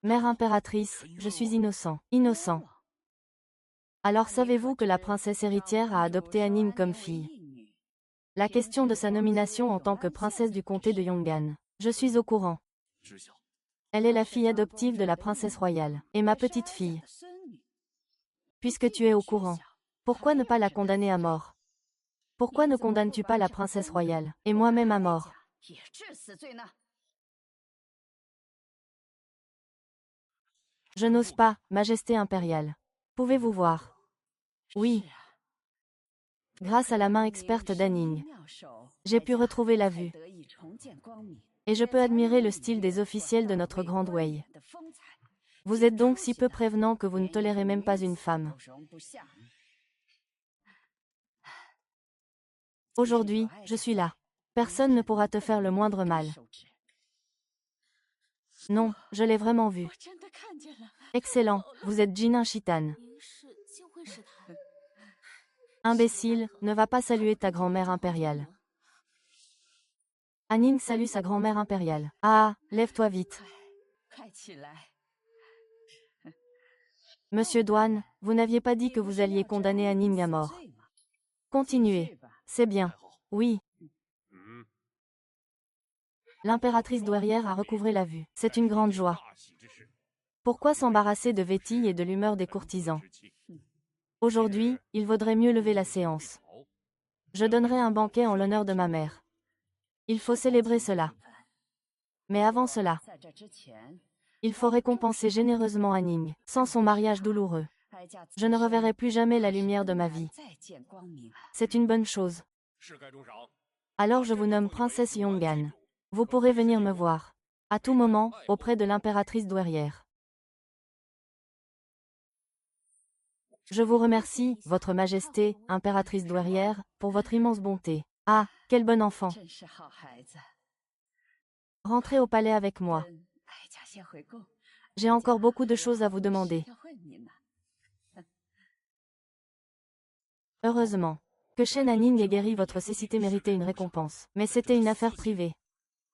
[SPEAKER 1] Mère impératrice, je suis innocent. Innocent. Alors savez-vous que la princesse héritière a adopté Anning comme fille? La question de sa nomination en tant que princesse du comté de Yongan. Je suis au courant. Elle est la fille adoptive de la princesse royale, et ma petite fille. Puisque tu es au courant, pourquoi ne pas la condamner à mort? Pourquoi ne condamnes-tu pas la princesse royale, et moi-même à mort? Je n'ose pas, Majesté impériale. Pouvez-vous voir? Oui. Grâce à la main experte d'Anning, j'ai pu retrouver la vue. Et je peux admirer le style des officiels de notre grande Wei. Vous êtes donc si peu prévenant que vous ne tolérez même pas une femme. Aujourd'hui, je suis là. Personne ne pourra te faire le moindre mal. Non, je l'ai vraiment vu. Excellent, vous êtes Jinin Shitan. Imbécile, ne va pas saluer ta grand-mère impériale. Anning salue sa grand-mère impériale. Ah, lève-toi vite. Monsieur Duan, vous n'aviez pas dit que vous alliez condamner Anning à mort. Continuez. C'est bien. Oui. L'impératrice douairière a recouvré la vue. C'est une grande joie. Pourquoi s'embarrasser de Vétille et de l'humeur des courtisans? Aujourd'hui, il vaudrait mieux lever la séance. Je donnerai un banquet en l'honneur de ma mère. Il faut célébrer cela. Mais avant cela, il faut récompenser généreusement Anning, sans son mariage douloureux. Je ne reverrai plus jamais la lumière de ma vie. C'est une bonne chose. Alors je vous nomme princesse Yongan. Vous pourrez venir me voir, à tout moment, auprès de l'impératrice douairière. Je vous remercie, votre Majesté, impératrice douairière, pour votre immense bonté. Ah, quel bon enfant! Rentrez au palais avec moi. J'ai encore beaucoup de choses à vous demander. Heureusement que Shen Anning ait guéri votre cécité méritait une récompense. Mais c'était une affaire privée.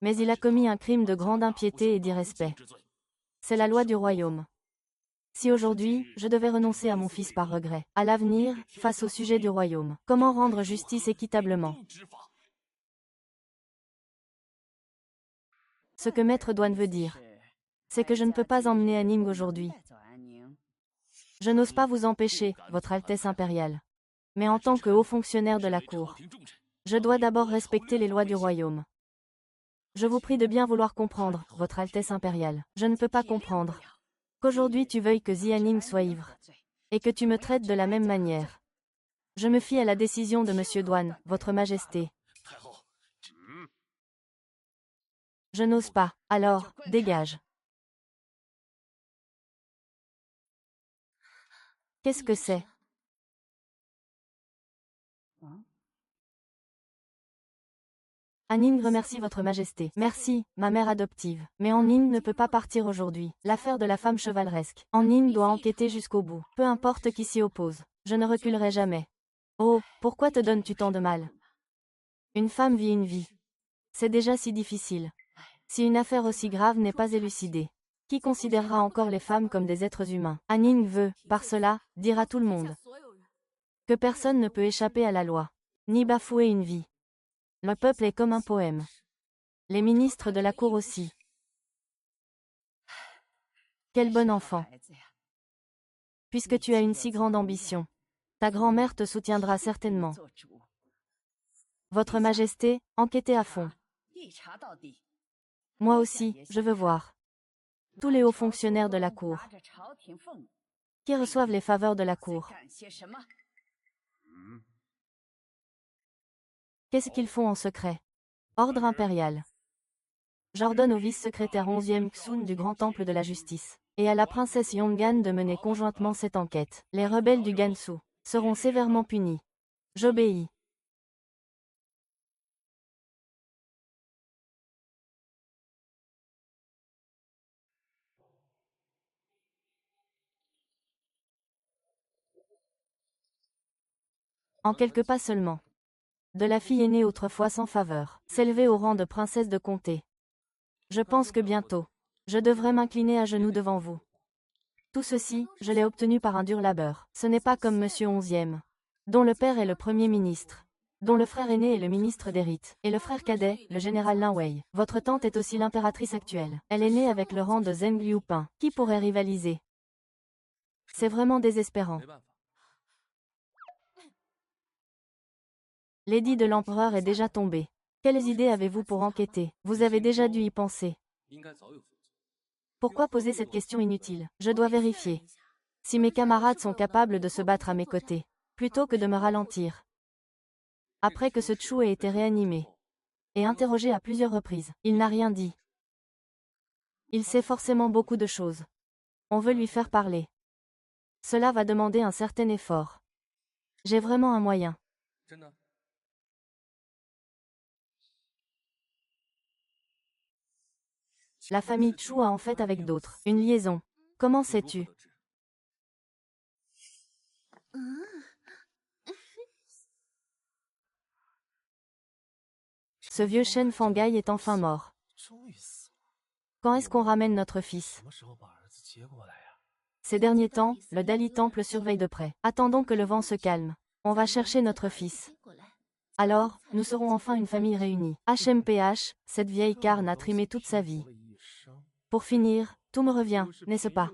[SPEAKER 1] Mais il a commis un crime de grande impiété et d'irrespect. C'est la loi du royaume. Si aujourd'hui, je devais renoncer à mon fils par regret, à l'avenir, face au sujet du royaume, comment rendre justice équitablement? Ce que Maître Duan veut dire, c'est que je ne peux pas emmener Anning aujourd'hui. Je n'ose pas vous empêcher, Votre Altesse impériale. Mais en tant que haut fonctionnaire de la cour, je dois d'abord respecter les lois du royaume. Je vous prie de bien vouloir comprendre, Votre Altesse impériale. Je ne peux pas comprendre qu'aujourd'hui tu veuilles que Xianing soit ivre, et que tu me traites de la même manière. Je me fie à la décision de Monsieur Duan, Votre Majesté. Je n'ose pas. Alors, dégage. Qu'est-ce que c'est? Anning remercie votre majesté. Merci, ma mère adoptive. Mais Anning ne peut pas partir aujourd'hui. L'affaire de la femme chevaleresque. Anning doit enquêter jusqu'au bout. Peu importe qui s'y oppose. Je ne reculerai jamais. Oh, pourquoi te donnes-tu tant de mal? Une femme vit une vie. C'est déjà si difficile. Si une affaire aussi grave n'est pas élucidée, qui considérera encore les femmes comme des êtres humains? Anning veut, par cela, dire à tout le monde que personne ne peut échapper à la loi, ni bafouer une vie. Le peuple est comme un poème. Les ministres de la cour aussi. Quel bon enfant. Puisque tu as une si grande ambition, ta grand-mère te soutiendra certainement. Votre Majesté, enquêtez à fond. Moi aussi, je veux voir. Tous les hauts fonctionnaires de la cour, qui reçoivent les faveurs de la cour. Qu'est-ce qu'ils font en secret? Ordre impérial. J'ordonne au vice-secrétaire 11e Xun du Grand Temple de la Justice, et à la princesse Yongan de mener conjointement cette enquête. Les rebelles du Gansu seront sévèrement punis. J'obéis. En quelques pas seulement. De la fille aînée autrefois sans faveur, s'élever au rang de princesse de comté. Je pense que bientôt, je devrais m'incliner à genoux devant vous. Tout ceci, je l'ai obtenu par un dur labeur. Ce n'est pas comme Monsieur 11e, dont le père est le premier ministre, dont le frère aîné est le ministre des rites, et le frère cadet, le général Lin Wei. Votre tante est aussi l'impératrice actuelle. Elle est née avec le rang de Zheng Liupin. Qui pourrait rivaliser? C'est vraiment désespérant. L'édit de l'empereur est déjà tombé. Quelles idées avez-vous pour enquêter? Vous avez déjà dû y penser. Pourquoi poser cette question inutile? Je dois vérifier si mes camarades sont capables de se battre à mes côtés, plutôt que de me ralentir. Après que ce Chu ait été réanimé et interrogé à plusieurs reprises, il n'a rien dit. Il sait forcément beaucoup de choses. On veut lui faire parler. Cela va demander un certain effort. J'ai vraiment un moyen. La famille Chu a en fait avec d'autres une liaison. Comment sais-tu? Ce vieux Shen Fangai est enfin mort. Quand est-ce qu'on ramène notre fils? Ces derniers temps, le Dali Temple surveille de près. Attendons que le vent se calme. On va chercher notre fils. Alors, nous serons enfin une famille réunie. HMPH, cette vieille carne a trimé toute sa vie. Pour finir, tout me revient, n'est-ce pas?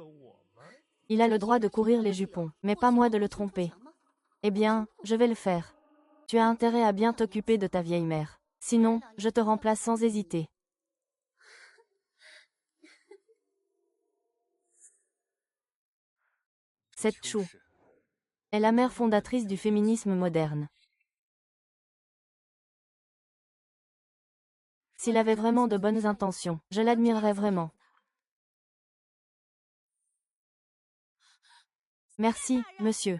[SPEAKER 1] Il a le droit de courir les jupons, mais pas moi de le tromper. Eh bien, je vais le faire. Tu as intérêt à bien t'occuper de ta vieille mère. Sinon, je te remplace sans hésiter. Cette Chu est la mère fondatrice du féminisme moderne. S'il avait vraiment de bonnes intentions, je l'admirerais vraiment. Merci, monsieur.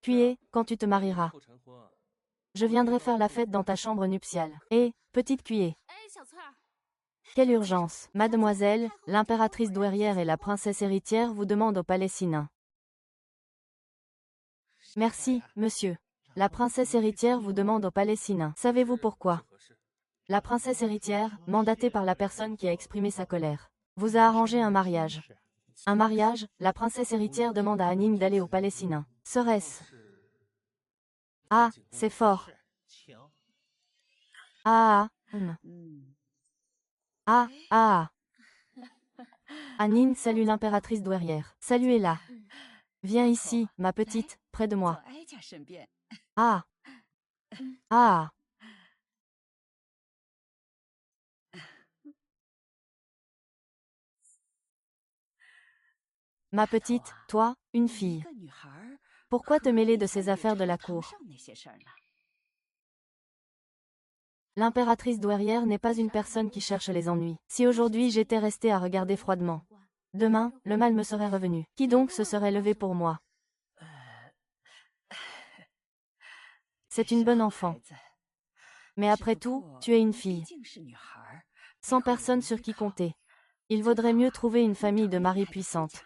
[SPEAKER 1] Puis, quand tu te marieras, je viendrai faire la fête dans ta chambre nuptiale. Et, petite Cuillé. Quelle urgence. Mademoiselle, l'impératrice douairière et la princesse héritière vous demandent au palais Sinin. Merci, monsieur. La princesse héritière vous demande au palais Sinin. Savez-vous pourquoi? La princesse héritière, mandatée par la personne qui a exprimé sa colère, vous a arrangé un mariage. Un mariage, la princesse héritière demande à Anning d'aller au palais Sinin. Serait-ce? Ah, c'est fort. Ah, ah, ah. Anning salue l'impératrice douairière. Saluez-la. Viens ici, ma petite, près de moi. Ah. Ah. Ma petite, toi, une fille. Pourquoi te mêler de ces affaires de la cour? L'impératrice douairière n'est pas une personne qui cherche les ennuis. Si aujourd'hui j'étais restée à regarder froidement, demain, le mal me serait revenu. Qui donc se serait levé pour moi? C'est une bonne enfant. Mais après tout, tu es une fille. Sans personne sur qui compter. Il vaudrait mieux trouver une famille de maris puissante.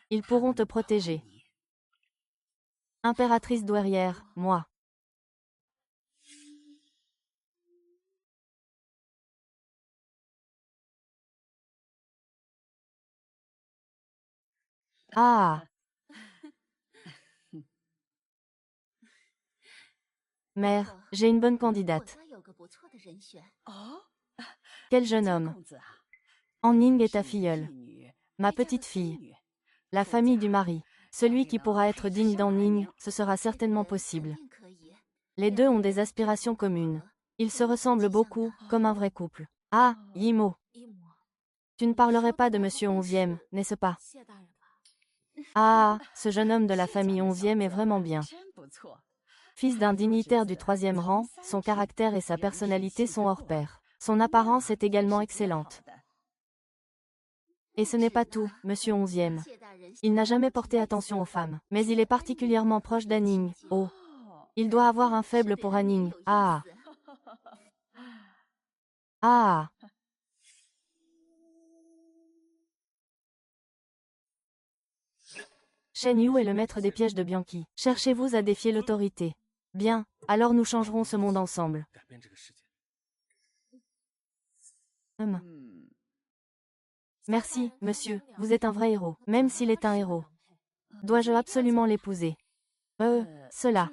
[SPEAKER 1] Ils pourront te protéger. Impératrice douairière, moi. Ah! Mère, j'ai une bonne candidate. Quel jeune homme. Anning est ta filleule. Ma petite fille. La famille du mari. Celui qui pourra être digne d'Anning, ce sera certainement possible. Les deux ont des aspirations communes. Ils se ressemblent beaucoup, comme un vrai couple. Ah, Yimo. Tu ne parlerais pas de Monsieur Onzième, n'est-ce pas? Ah, ce jeune homme de la famille Onzième est vraiment bien. Fils d'un dignitaire du 3e rang, son caractère et sa personnalité sont hors pair. Son apparence est également excellente. Et ce n'est pas tout, Monsieur Onzième. Il n'a jamais porté attention aux femmes, mais il est particulièrement proche d'Anning. Oh, il doit avoir un faible pour Anning. Ah. Ah. Shen Yu est le maître des pièges de Bianqi. Cherchez-vous à défier l'autorité. Bien, alors nous changerons ce monde ensemble. Merci, monsieur, vous êtes un vrai héros, même s'il est un héros. Dois-je absolument l'épouser? Cela.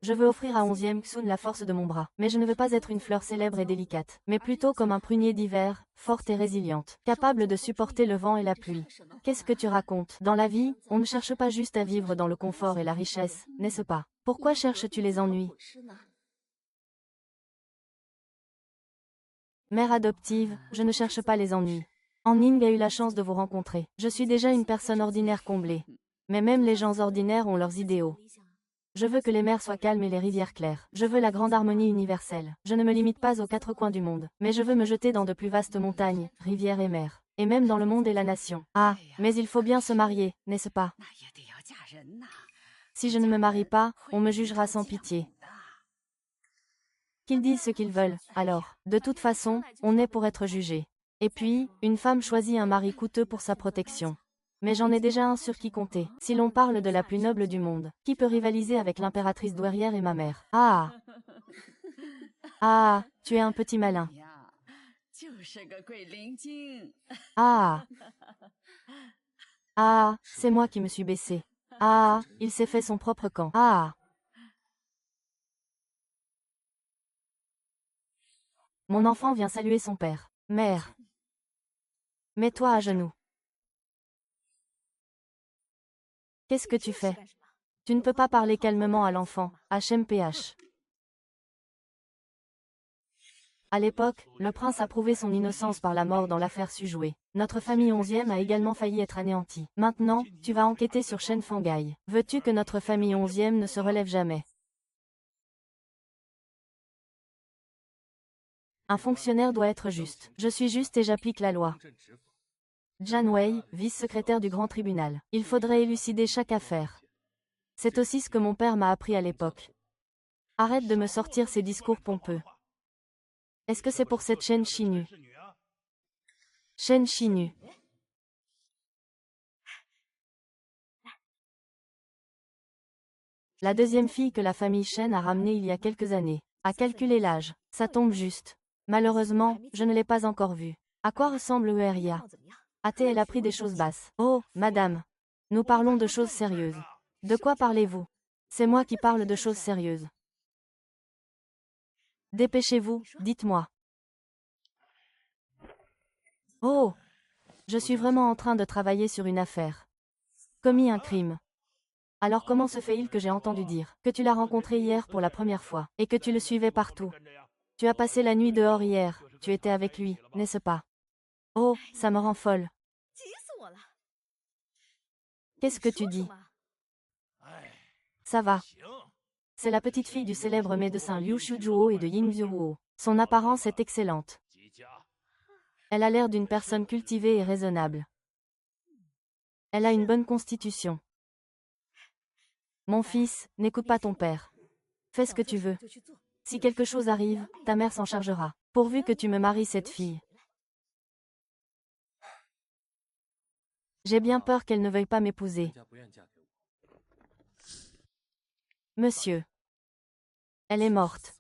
[SPEAKER 1] Je veux offrir à 11e Xun la force de mon bras, mais je ne veux pas être une fleur célèbre et délicate, mais plutôt comme un prunier d'hiver, forte et résiliente, capable de supporter le vent et la pluie. Qu'est-ce que tu racontes? Dans la vie, on ne cherche pas juste à vivre dans le confort et la richesse, n'est-ce pas? Pourquoi cherches-tu les ennuis? Mère adoptive, je ne cherche pas les ennuis. Anning a eu la chance de vous rencontrer. Je suis déjà une personne ordinaire comblée. Mais même les gens ordinaires ont leurs idéaux. Je veux que les mers soient calmes et les rivières claires. Je veux la grande harmonie universelle. Je ne me limite pas aux 4 coins du monde, mais je veux me jeter dans de plus vastes montagnes, rivières et mers. Et même dans le monde et la nation. Ah, mais il faut bien se marier, n'est-ce pas? Si je ne me marie pas, on me jugera sans pitié. Qu'ils disent ce qu'ils veulent, alors. De toute façon, on est pour être jugé. Et puis, une femme choisit un mari coûteux pour sa protection. Mais j'en ai déjà un sur qui compter. Si l'on parle de la plus noble du monde, qui peut rivaliser avec l'impératrice douairière et ma mère? Ah! Ah, tu es un petit malin. Ah! Ah, c'est moi qui me suis baissé. Ah, il s'est fait son propre camp. Ah! Mon enfant vient saluer son père. Mère. Mets-toi à genoux. Qu'est-ce que tu fais? Tu ne peux pas parler calmement à l'enfant, HMPH. À l'époque, le prince a prouvé son innocence par la mort dans l'affaire Sujoué. Notre famille 11e a également failli être anéantie. Maintenant, tu vas enquêter sur Shen Fangai. Veux-tu que notre famille 11e ne se relève jamais? Un fonctionnaire doit être juste. Je suis juste et j'applique la loi. Jan Wei, vice-secrétaire du grand tribunal. Il faudrait élucider chaque affaire. C'est aussi ce que mon père m'a appris à l'époque. Arrête de me sortir ces discours pompeux. Est-ce que c'est pour cette Shen Shinu? Shen Shinu. La deuxième fille que la famille Shen a ramenée il y a quelques années. À calculer l'âge. Ça tombe juste. Malheureusement, je ne l'ai pas encore vue. À quoi ressemble Ueria? A-t-elle appris des choses basses? Oh, madame. Nous parlons de choses sérieuses. De quoi parlez-vous? C'est moi qui parle de choses sérieuses. Dépêchez-vous, dites-moi. Oh! Je suis vraiment en train de travailler sur une affaire. Commis un crime. Alors comment se fait-il que j'ai entendu dire que tu l'as rencontré hier pour la première fois, et que tu le suivais partout? Tu as passé la nuit dehors hier, tu étais avec lui, n'est-ce pas? Oh, ça me rend folle. Qu'est-ce que tu dis? Ça va. C'est la petite fille du célèbre médecin Liu Shujuo et de Ying Zuo. Son apparence est excellente. Elle a l'air d'une personne cultivée et raisonnable. Elle a une bonne constitution. Mon fils, n'écoute pas ton père. Fais ce que tu veux. Si quelque chose arrive, ta mère s'en chargera. Pourvu que tu me maries cette fille. J'ai bien peur qu'elle ne veuille pas m'épouser. Monsieur. Elle est morte.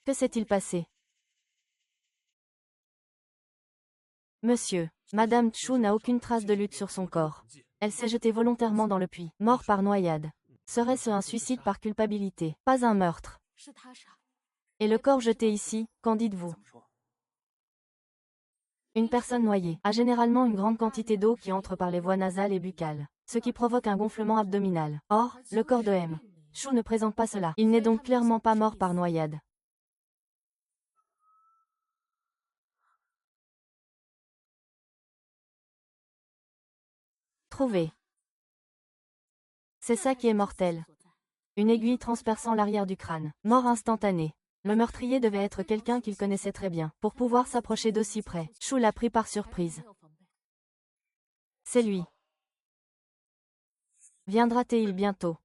[SPEAKER 1] Que s'est-il passé? Monsieur, Madame Chu n'a aucune trace de lutte sur son corps. Elle s'est jetée volontairement dans le puits, mort par noyade. Serait-ce un suicide par culpabilité? Pas un meurtre. Et le corps jeté ici, qu'en dites-vous? Une personne noyée a généralement une grande quantité d'eau qui entre par les voies nasales et buccales, ce qui provoque un gonflement abdominal. Or, le corps de M. Chu ne présente pas cela. Il n'est donc clairement pas mort par noyade. Trouvé. C'est ça qui est mortel. Une aiguille transperçant l'arrière du crâne. Mort instantanée. Le meurtrier devait être quelqu'un qu'il connaissait très bien, pour pouvoir s'approcher d'aussi près. Chu l'a pris par surprise. C'est lui. Viendra-t-il bientôt?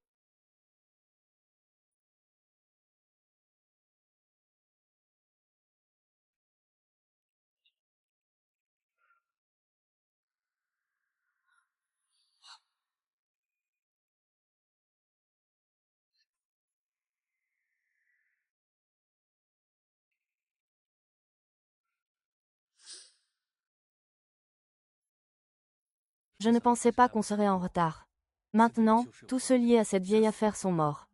[SPEAKER 1] Je ne pensais pas qu'on serait en retard. Maintenant, tous ceux liés à cette vieille affaire sont morts.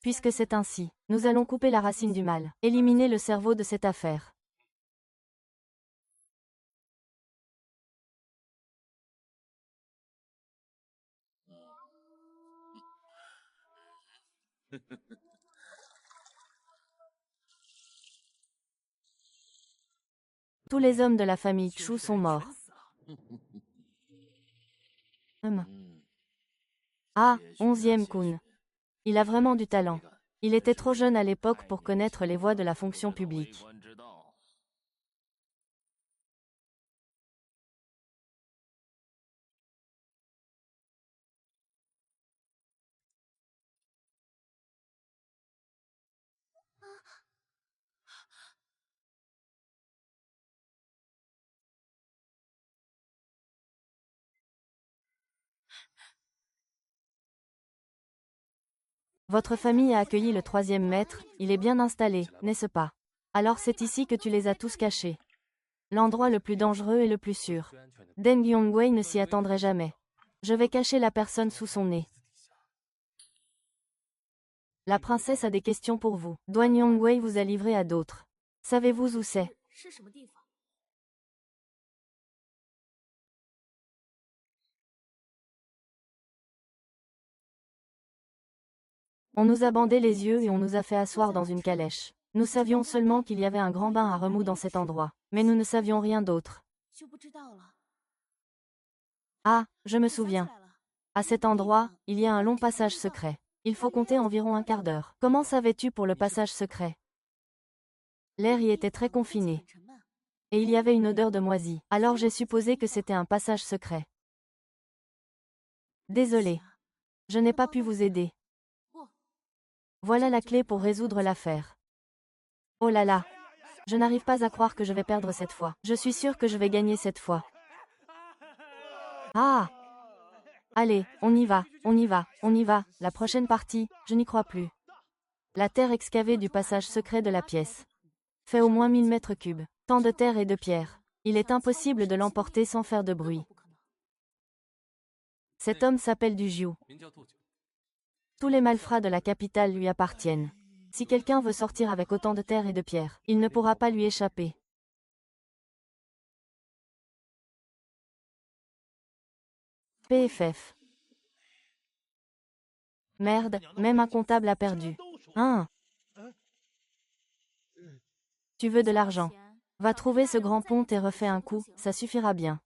[SPEAKER 1] Puisque c'est ainsi, nous allons couper la racine du mal, éliminer le cerveau de cette affaire. Tous les hommes de la famille Chu sont morts. Ah, 11e Kun. Il a vraiment du talent. Il était trop jeune à l'époque pour connaître les voies de la fonction publique. Votre famille a accueilli le 3e maître, il est bien installé, n'est-ce pas? Alors c'est ici que tu les as tous cachés. L'endroit le plus dangereux et le plus sûr. Deng Yongwei ne s'y attendrait jamais. Je vais cacher la personne sous son nez. La princesse a des questions pour vous. Duan Yongwei vous a livré à d'autres. Savez-vous où c'est? On nous a bandé les yeux et on nous a fait asseoir dans une calèche. Nous savions seulement qu'il y avait un grand bain à remous dans cet endroit, mais nous ne savions rien d'autre. Ah, je me souviens. À cet endroit, il y a un long passage secret. Il faut compter environ un quart d'heure. Comment savais-tu pour le passage secret? L'air y était très confiné. Et il y avait une odeur de moisi. Alors j'ai supposé que c'était un passage secret. Désolé. Je n'ai pas pu vous aider. Voilà la clé pour résoudre l'affaire. Oh là là. Je n'arrive pas à croire que je vais perdre cette fois. Je suis sûre que je vais gagner cette fois. Ah! Allez, on y va, on y va, on y va. La prochaine partie, je n'y crois plus. La terre excavée du passage secret de la pièce fait au moins 1000 mètres cubes. Tant de terre et de pierre. Il est impossible de l'emporter sans faire de bruit. Cet homme s'appelle du Jiu. Tous les malfrats de la capitale lui appartiennent. Si quelqu'un veut sortir avec autant de terre et de pierre, il ne pourra pas lui échapper. PFF. Merde, même un comptable a perdu. Hein? Tu veux de l'argent? Va trouver ce grand ponte et refais un coup, ça suffira bien.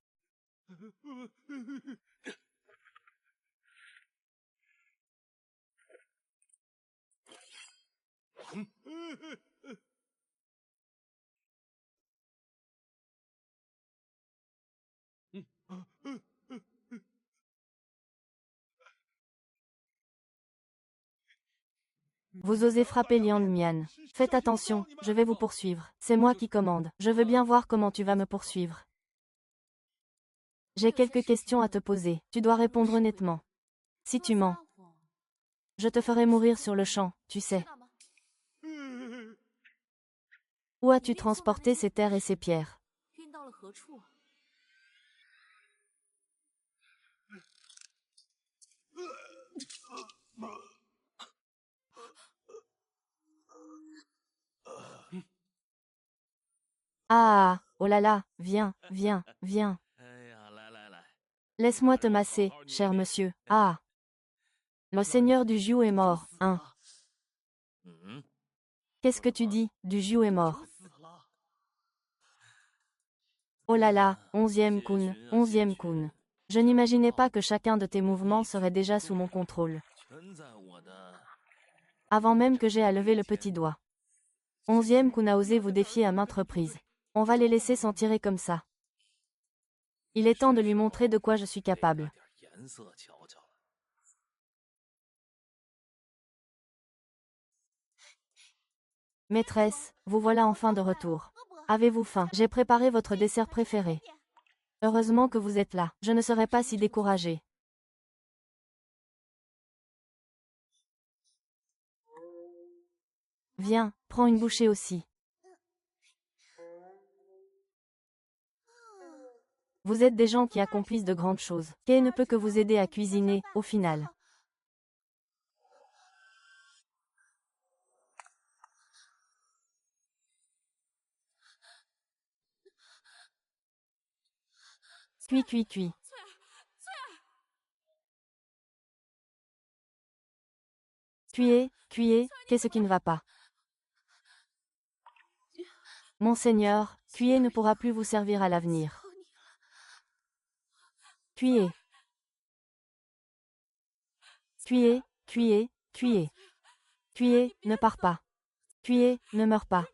[SPEAKER 1] Vous osez frapper Liang Mian. Faites attention, je vais vous poursuivre. C'est moi qui commande. Je veux bien voir comment tu vas me poursuivre. J'ai quelques questions à te poser. Tu dois répondre honnêtement. Si tu mens, je te ferai mourir sur le champ, tu sais. Où as-tu transporté ces terres et ces pierres? Ah, oh là là, viens, viens, viens. Laisse-moi te masser, cher monsieur. Ah. Le seigneur du Jiu est mort, hein. Qu'est-ce que tu dis, du Jiu est mort? Oh là là, 11e Kun, 11e Kun. Je n'imaginais pas que chacun de tes mouvements serait déjà sous mon contrôle. Avant même que j'aie à lever le petit doigt. 11e Kun a osé vous défier à maintes reprises. On va les laisser s'en tirer comme ça. Il est temps de lui montrer de quoi je suis capable. Maîtresse, vous voilà enfin de retour. Avez-vous faim? J'ai préparé votre dessert préféré. Heureusement que vous êtes là. Je ne serais pas si découragée. Viens, prends une bouchée aussi. Vous êtes des gens qui accomplissent de grandes choses. Kay ne peut que vous aider à cuisiner, au final. Cuit, cuit, cuit. Cuillez, cuillez, qu'est-ce qui ne va pas? Monseigneur, cuillez ne pourra plus vous servir à l'avenir. Cuillez. Cuillez, cuillez, cuillez. Cuillez, ne pars pas. Cuillez, ne meurs pas.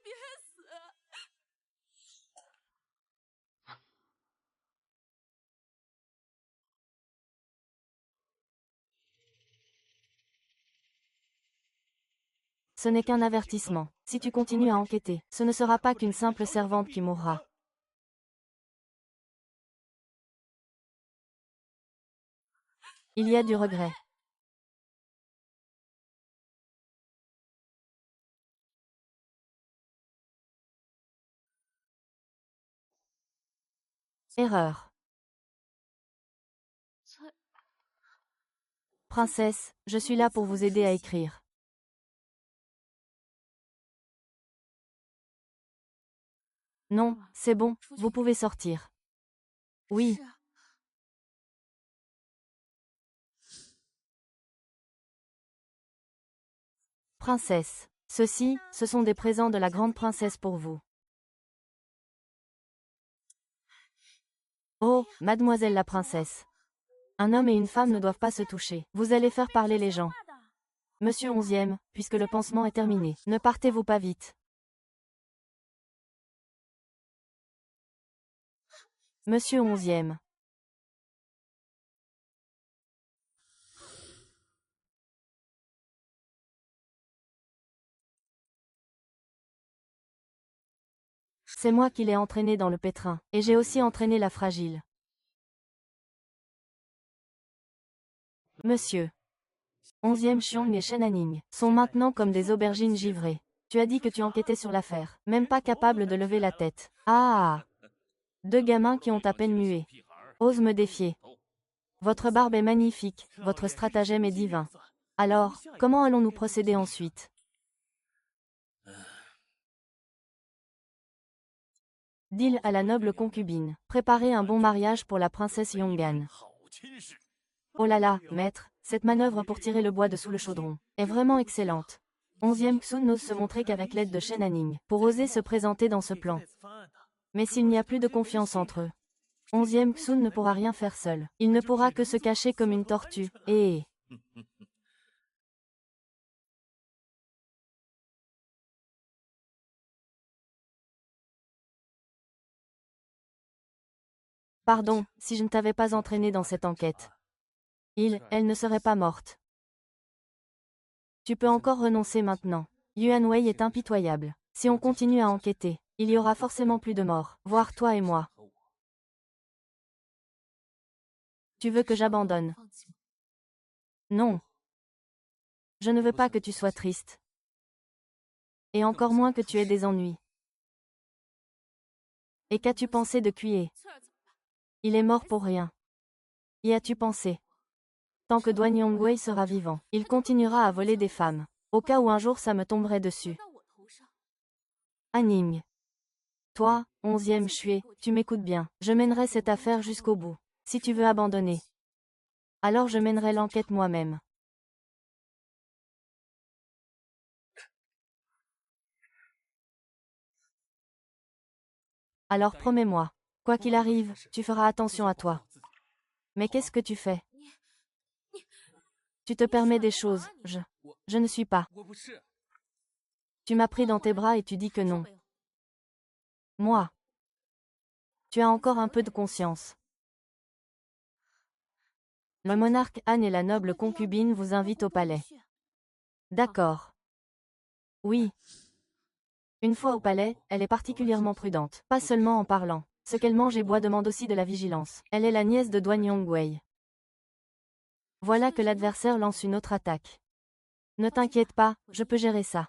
[SPEAKER 1] Ce n'est qu'un avertissement. Si tu continues à enquêter, ce ne sera pas qu'une simple servante qui mourra. Il y a du regret. Erreur. Princesse, je suis là pour vous aider à écrire. Non, c'est bon, vous pouvez sortir. Oui. Princesse. Ceux-ci, ce sont des présents de la grande princesse pour vous. Oh, mademoiselle la princesse. Un homme et une femme ne doivent pas se toucher. Vous allez faire parler les gens. Monsieur 11e, puisque le pansement est terminé, ne partez-vous pas vite. Monsieur 11e. C'est moi qui l'ai entraîné dans le pétrin, et j'ai aussi entraîné la fragile. Monsieur. 11e Xiong et Shenaning sont maintenant comme des aubergines givrées. Tu as dit que tu enquêtais sur l'affaire, même pas capable de lever la tête. Ah! Deux gamins qui ont à peine mué. Ose me défier. Votre barbe est magnifique, votre stratagème est divin. Alors, comment allons-nous procéder ensuite? Deal à la noble concubine. Préparez un bon mariage pour la princesse Yongan. Oh là là, maître, cette manœuvre pour tirer le bois de sous le chaudron est vraiment excellente. 11e Xun n'ose se montrer qu'avec l'aide de Shen Hanning, pour oser se présenter dans ce plan. Mais s'il n'y a plus de confiance entre eux, 11e Xun ne pourra rien faire seul. Il ne pourra que se cacher comme une tortue, et... Pardon, si je ne t'avais pas entraîné dans cette enquête. Elle ne serait pas morte. Tu peux encore renoncer maintenant. Yuan Wei est impitoyable. Si on continue à enquêter, il y aura forcément plus de morts, voire toi et moi. Tu veux que j'abandonne? Non. Je ne veux pas que tu sois triste. Et encore moins que tu aies des ennuis. Et qu'as-tu pensé de Kuye? Il est mort pour rien. Y as-tu pensé? Tant que Duan Yongwei sera vivant, il continuera à voler des femmes. Au cas où un jour ça me tomberait dessus. Hanning. Toi, 11e Xue, tu m'écoutes bien. Je mènerai cette affaire jusqu'au bout. Si tu veux abandonner, alors je mènerai l'enquête moi-même. Alors promets-moi. Quoi qu'il arrive, tu feras attention à toi. Mais qu'est-ce que tu fais? Tu te permets des choses, je ne suis pas. Tu m'as pris dans tes bras et tu dis que non. Moi. Tu as encore un peu de conscience. Le monarque Han et la noble concubine vous invitent au palais. D'accord. Oui. Une fois au palais, elle est particulièrement prudente. Pas seulement en parlant. Ce qu'elle mange et boit demande aussi de la vigilance. Elle est la nièce de Duan Yongwei. Voilà que l'adversaire lance une autre attaque. Ne t'inquiète pas, je peux gérer ça.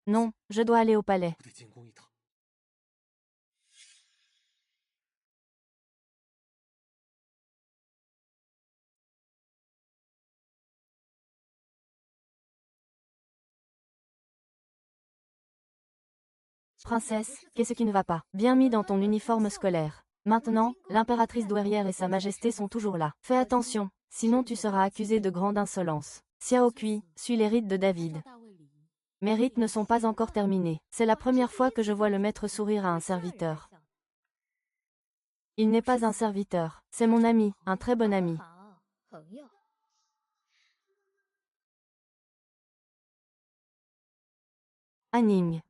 [SPEAKER 1] Non, je dois aller au palais. Princesse, qu'est-ce qui ne va pas? Bien mis dans ton uniforme scolaire. Maintenant, l'impératrice douairière et sa majesté sont toujours là. Fais attention, sinon tu seras accusé de grande insolence. Xiao Kui, suis les rites de David. Mes rites ne sont pas encore terminés. C'est la première fois que je vois le maître sourire à un serviteur. Il n'est pas un serviteur, c'est mon ami, un très bon ami. Hanning.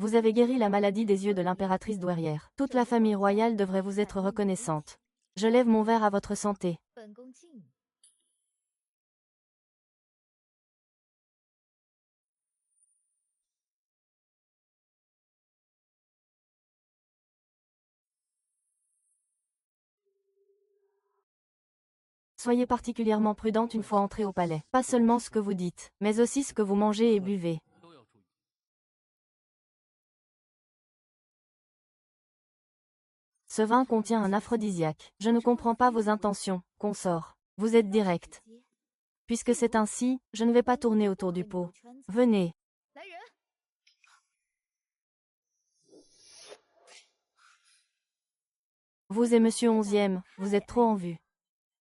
[SPEAKER 1] Vous avez guéri la maladie des yeux de l'impératrice douairière. Toute la famille royale devrait vous être reconnaissante. Je lève mon verre à votre santé. Soyez particulièrement prudente une fois entrée au palais. Pas seulement ce que vous dites, mais aussi ce que vous mangez et buvez. Ce vin contient un aphrodisiaque. Je ne comprends pas vos intentions, consort. Vous êtes direct. Puisque c'est ainsi, je ne vais pas tourner autour du pot. Venez. Vous et monsieur 11e, vous êtes trop en vue.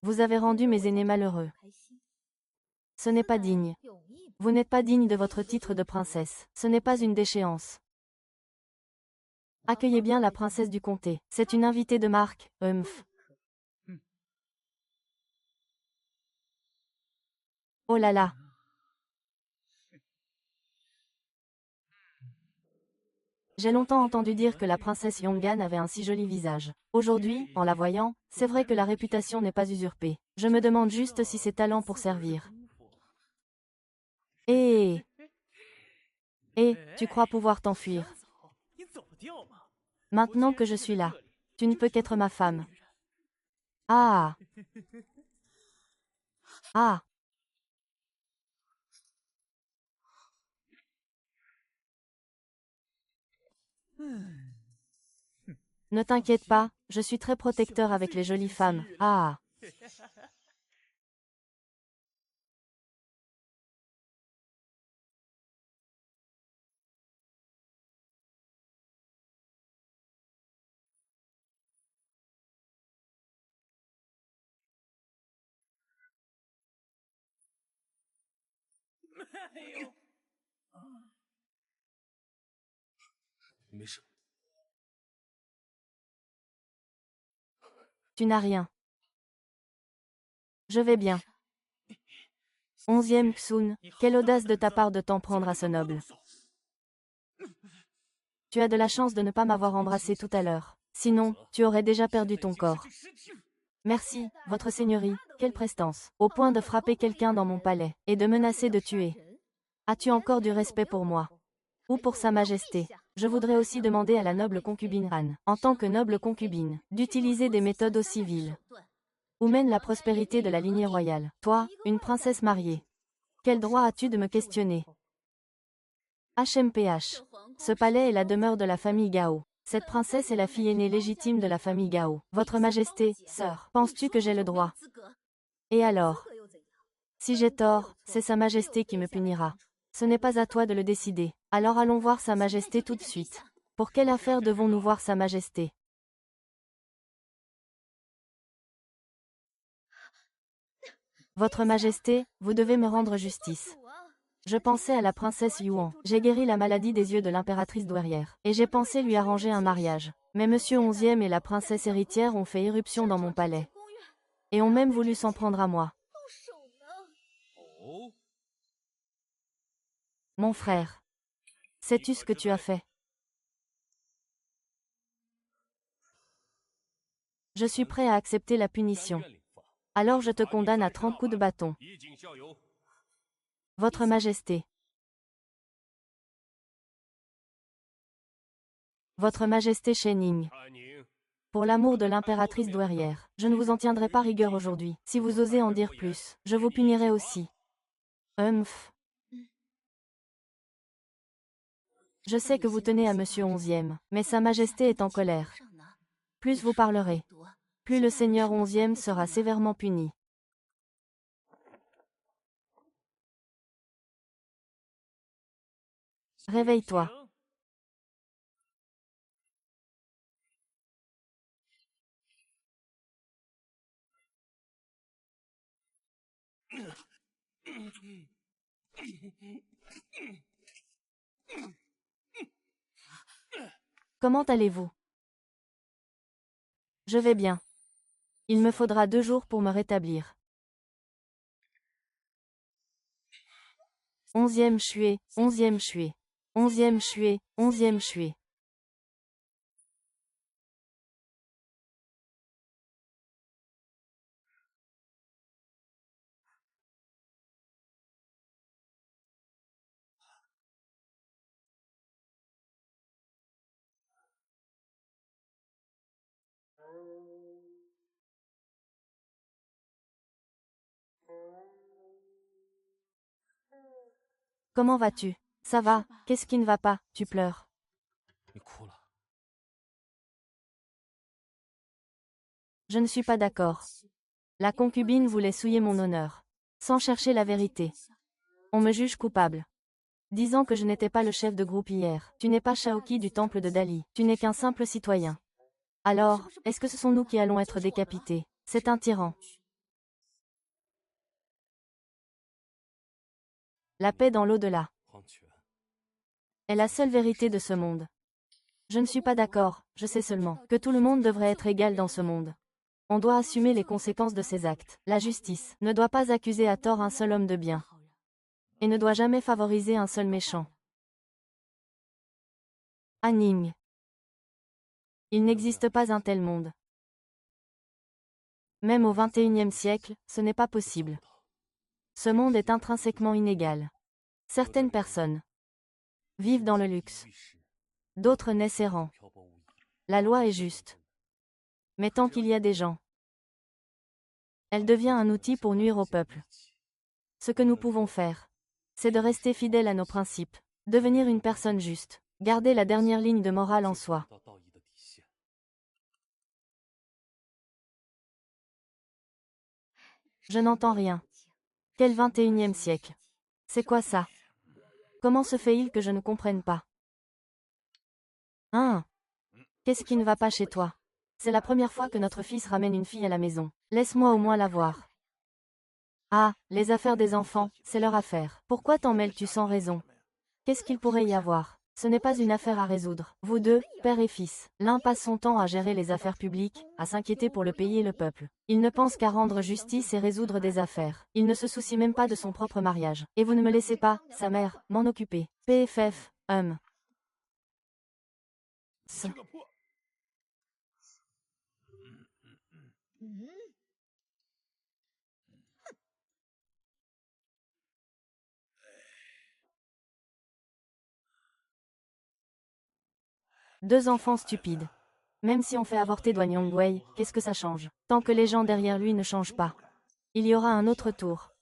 [SPEAKER 1] Vous avez rendu mes aînés malheureux. Ce n'est pas digne. Vous n'êtes pas digne de votre titre de princesse. Ce n'est pas une déchéance. Accueillez bien la princesse du comté. C'est une invitée de marque, humph. Oh là là. J'ai longtemps entendu dire que la princesse Yongan avait un si joli visage. Aujourd'hui, en la voyant, c'est vrai que la réputation n'est pas usurpée. Je me demande juste si c'est talent pour servir. Et tu crois pouvoir t'enfuir? Maintenant que je suis là, tu ne peux qu'être ma femme. Ah. Ah. Ne t'inquiète pas, je suis très protecteur avec les jolies femmes. Ah.
[SPEAKER 2] 没事。
[SPEAKER 1] Tu n'as rien. Je vais bien. 11e Xun, quelle audace de ta part de t'en prendre à ce noble. Tu as de la chance de ne pas m'avoir embrassé tout à l'heure. Sinon, tu aurais déjà perdu ton corps. Merci, votre seigneurie, quelle prestance. Au point de frapper quelqu'un dans mon palais, et de menacer de tuer. As-tu encore du respect pour moi? Ou pour sa majesté? Je voudrais aussi demander à la noble concubine Han, en tant que noble concubine, d'utiliser des méthodes aussi viles. Où mène la prospérité de la lignée royale? Toi, une princesse mariée. Quel droit as-tu de me questionner? HMPH. Ce palais est la demeure de la famille Gao. Cette princesse est la fille aînée légitime de la famille Gao. Votre Majesté, sœur, penses-tu que j'ai le droit? Et alors? Si j'ai tort, c'est Sa Majesté qui me punira. Ce n'est pas à toi de le décider. Alors allons voir Sa Majesté tout de suite. Pour quelle affaire devons-nous voir Sa Majesté? Votre Majesté, vous devez me rendre justice. Je pensais à la princesse Yuan. J'ai guéri la maladie des yeux de l'impératrice douairière. Et j'ai pensé lui arranger un mariage. Mais Monsieur 11e et la princesse héritière ont fait irruption dans mon palais. Et ont même voulu s'en prendre à moi. Mon frère. Sais-tu ce que tu as fait? Je suis prêt à accepter la punition. Alors je te condamne à 30 coups de bâton. Votre Majesté. Votre Majesté Shening. Pour l'amour de l'impératrice douairière, je ne vous en tiendrai pas rigueur aujourd'hui. Si vous osez en dire plus, je vous punirai aussi. Je sais que vous tenez à Monsieur 11e, mais Sa Majesté est en colère. Plus vous parlerez, plus le Seigneur 11e sera sévèrement puni. Réveille-toi. Comment allez-vous? Je vais bien. Il me faudra 2 jours pour me rétablir. 11e Shué, 11e Shué. 11e Shué, 11e Shué. Comment vas-tu? Ça va, qu'est-ce qui ne va pas? Tu pleures. Je ne suis pas d'accord. La concubine voulait souiller mon honneur. Sans chercher la vérité. On me juge coupable. Disant que je n'étais pas le chef de groupe hier. Tu n'es pas Shaoqi du temple de Dali. Tu n'es qu'un simple citoyen. Alors, est-ce que ce sont nous qui allons être décapités? C'est un tyran. La paix dans l'au-delà est la seule vérité de ce monde. Je ne suis pas d'accord, je sais seulement que tout le monde devrait être égal dans ce monde. On doit assumer les conséquences de ses actes. La justice ne doit pas accuser à tort un seul homme de bien. Et ne doit jamais favoriser un seul méchant. Anning. Il n'existe pas un tel monde. Même au XXIe siècle, ce n'est pas possible. Ce monde est intrinsèquement inégal. Certaines personnes vivent dans le luxe. D'autres naissent errants. La loi est juste. Mais tant qu'il y a des gens, elle devient un outil pour nuire au peuple. Ce que nous pouvons faire, c'est de rester fidèles à nos principes, devenir une personne juste, garder la dernière ligne de morale en soi. Je n'entends rien. Quel XXIe siècle? C'est quoi ça? Comment se fait-il que je ne comprenne pas? Hein? Qu'est-ce qui ne va pas chez toi? C'est la première fois que notre fils ramène une fille à la maison. Laisse-moi au moins la voir. Ah, les affaires des enfants, c'est leur affaire. Pourquoi t'en mêles-tu sans raison? Qu'est-ce qu'il pourrait y avoir? Ce n'est pas une affaire à résoudre. Vous deux, père et fils, l'un passe son temps à gérer les affaires publiques, à s'inquiéter pour le pays et le peuple. Il ne pense qu'à rendre justice et résoudre des affaires. Il ne se soucie même pas de son propre mariage. Et vous ne me laissez pas, sa mère, m'en occuper. PFF, S. Deux enfants stupides. Même si on fait avorter Duan Yongwei, qu'est-ce que ça change? Tant que les gens derrière lui ne changent pas. Il y aura un autre tour.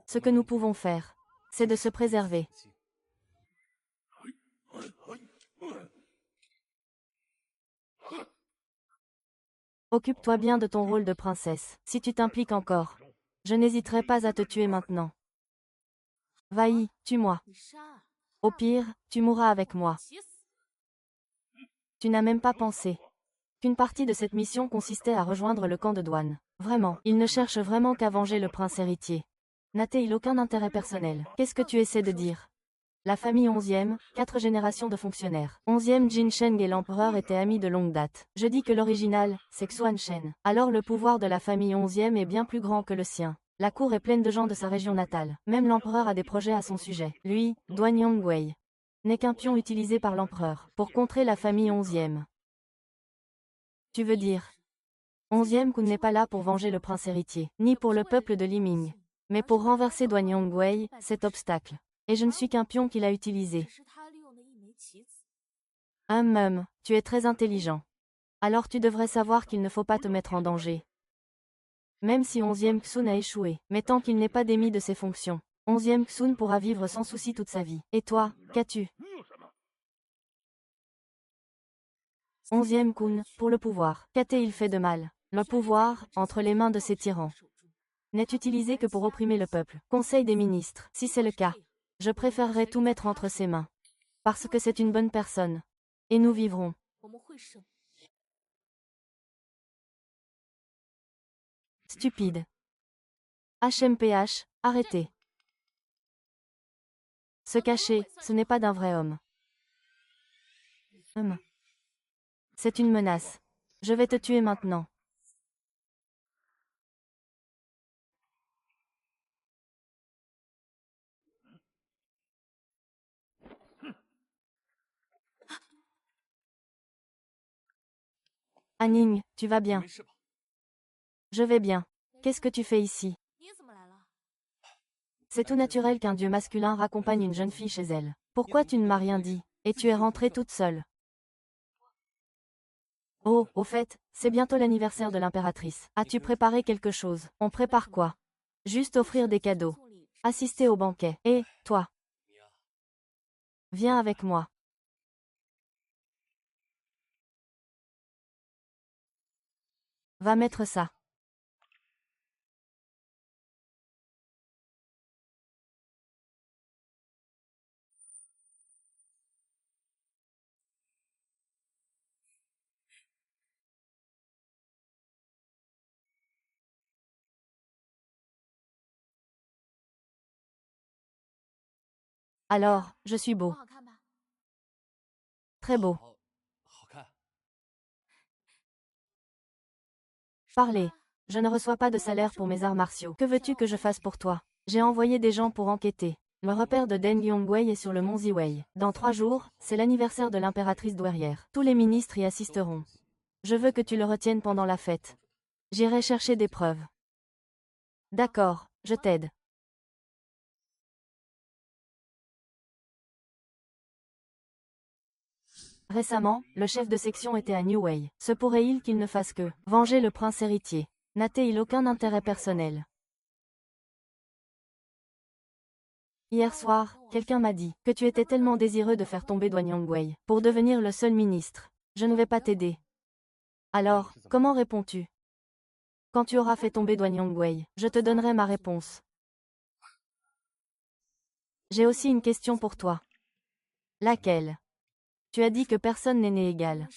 [SPEAKER 1] Ce que nous pouvons faire, c'est de se préserver. Occupe-toi bien de ton rôle de princesse. Si tu t'impliques encore, je n'hésiterai pas à te tuer maintenant. Vaï, tue-moi. Au pire, tu mourras avec moi. Tu n'as même pas pensé qu'une partie de cette mission consistait à rejoindre le camp de Douane. Vraiment, il ne cherche vraiment qu'à venger le prince héritier. N'a-t-il aucun intérêt personnel? Qu'est-ce que tu essaies de dire? La famille 11e, 4 générations de fonctionnaires. 11e Jin Sheng et l'empereur étaient amis de longue date. Je dis que l'original, c'est Xuan Shen. Alors le pouvoir de la famille 11e est bien plus grand que le sien. La cour est pleine de gens de sa région natale. Même l'empereur a des projets à son sujet. Lui, Duan Yongwei, n'est qu'un pion utilisé par l'empereur pour contrer la famille 11e. Tu veux dire 11e Kun n'est pas là pour venger le prince héritier, ni pour le peuple de Liming, mais pour renverser Duan Yongwei, cet obstacle. Et je ne suis qu'un pion qu'il a utilisé. Tu es très intelligent. Alors tu devrais savoir qu'il ne faut pas te mettre en danger. Même si 11e Xun a échoué, mais tant qu'il n'est pas démis de ses fonctions, 11e Xun pourra vivre sans souci toute sa vie. Et toi, qu'as-tu? 11e Kun, pour le pouvoir. Qu'a-t-il fait de mal? Le pouvoir, entre les mains de ces tyrans, n'est utilisé que pour opprimer le peuple. Conseil des ministres. Si c'est le cas, je préférerais tout mettre entre ses mains. Parce que c'est une bonne personne. Et nous vivrons. Stupide. HMPH, arrêtez. Se cacher, ce n'est pas d'un vrai homme. C'est une menace. Je vais te tuer maintenant. Anning, tu vas bien? Je vais bien. Qu'est-ce que tu fais ici? C'est tout naturel qu'un dieu masculin raccompagne une jeune fille chez elle. Pourquoi tu ne m'as rien dit? Et tu es rentrée toute seule. Oh, au fait, c'est bientôt l'anniversaire de l'impératrice. As-tu préparé quelque chose? On prépare quoi? Juste offrir des cadeaux. Assister au banquet. Et, toi? Viens avec moi. Va mettre ça. Alors, je suis beau. Très beau. Parlez. Je ne reçois pas de salaire pour mes arts martiaux. Que veux-tu que je fasse pour toi? J'ai envoyé des gens pour enquêter. Le repère de Deng Yongwei est sur le mont Ziwei. Dans 3 jours, c'est l'anniversaire de l'impératrice douairière. Tous les ministres y assisteront. Je veux que tu le retiennes pendant la fête. J'irai chercher des preuves. D'accord, je t'aide. Récemment, le chef de section était à New Wei. Se pourrait-il qu'il ne fasse que venger le prince héritier? N'a-t-il aucun intérêt personnel? Hier soir, quelqu'un m'a dit que tu étais tellement désireux de faire tomber Duan Yongwei pour devenir le seul ministre. Je ne vais pas t'aider. Alors, comment réponds-tu? Quand tu auras fait tomber Duan Yongwei, je te donnerai ma réponse. J'ai aussi une question pour toi. Laquelle? Tu as dit que personne n'est né égal.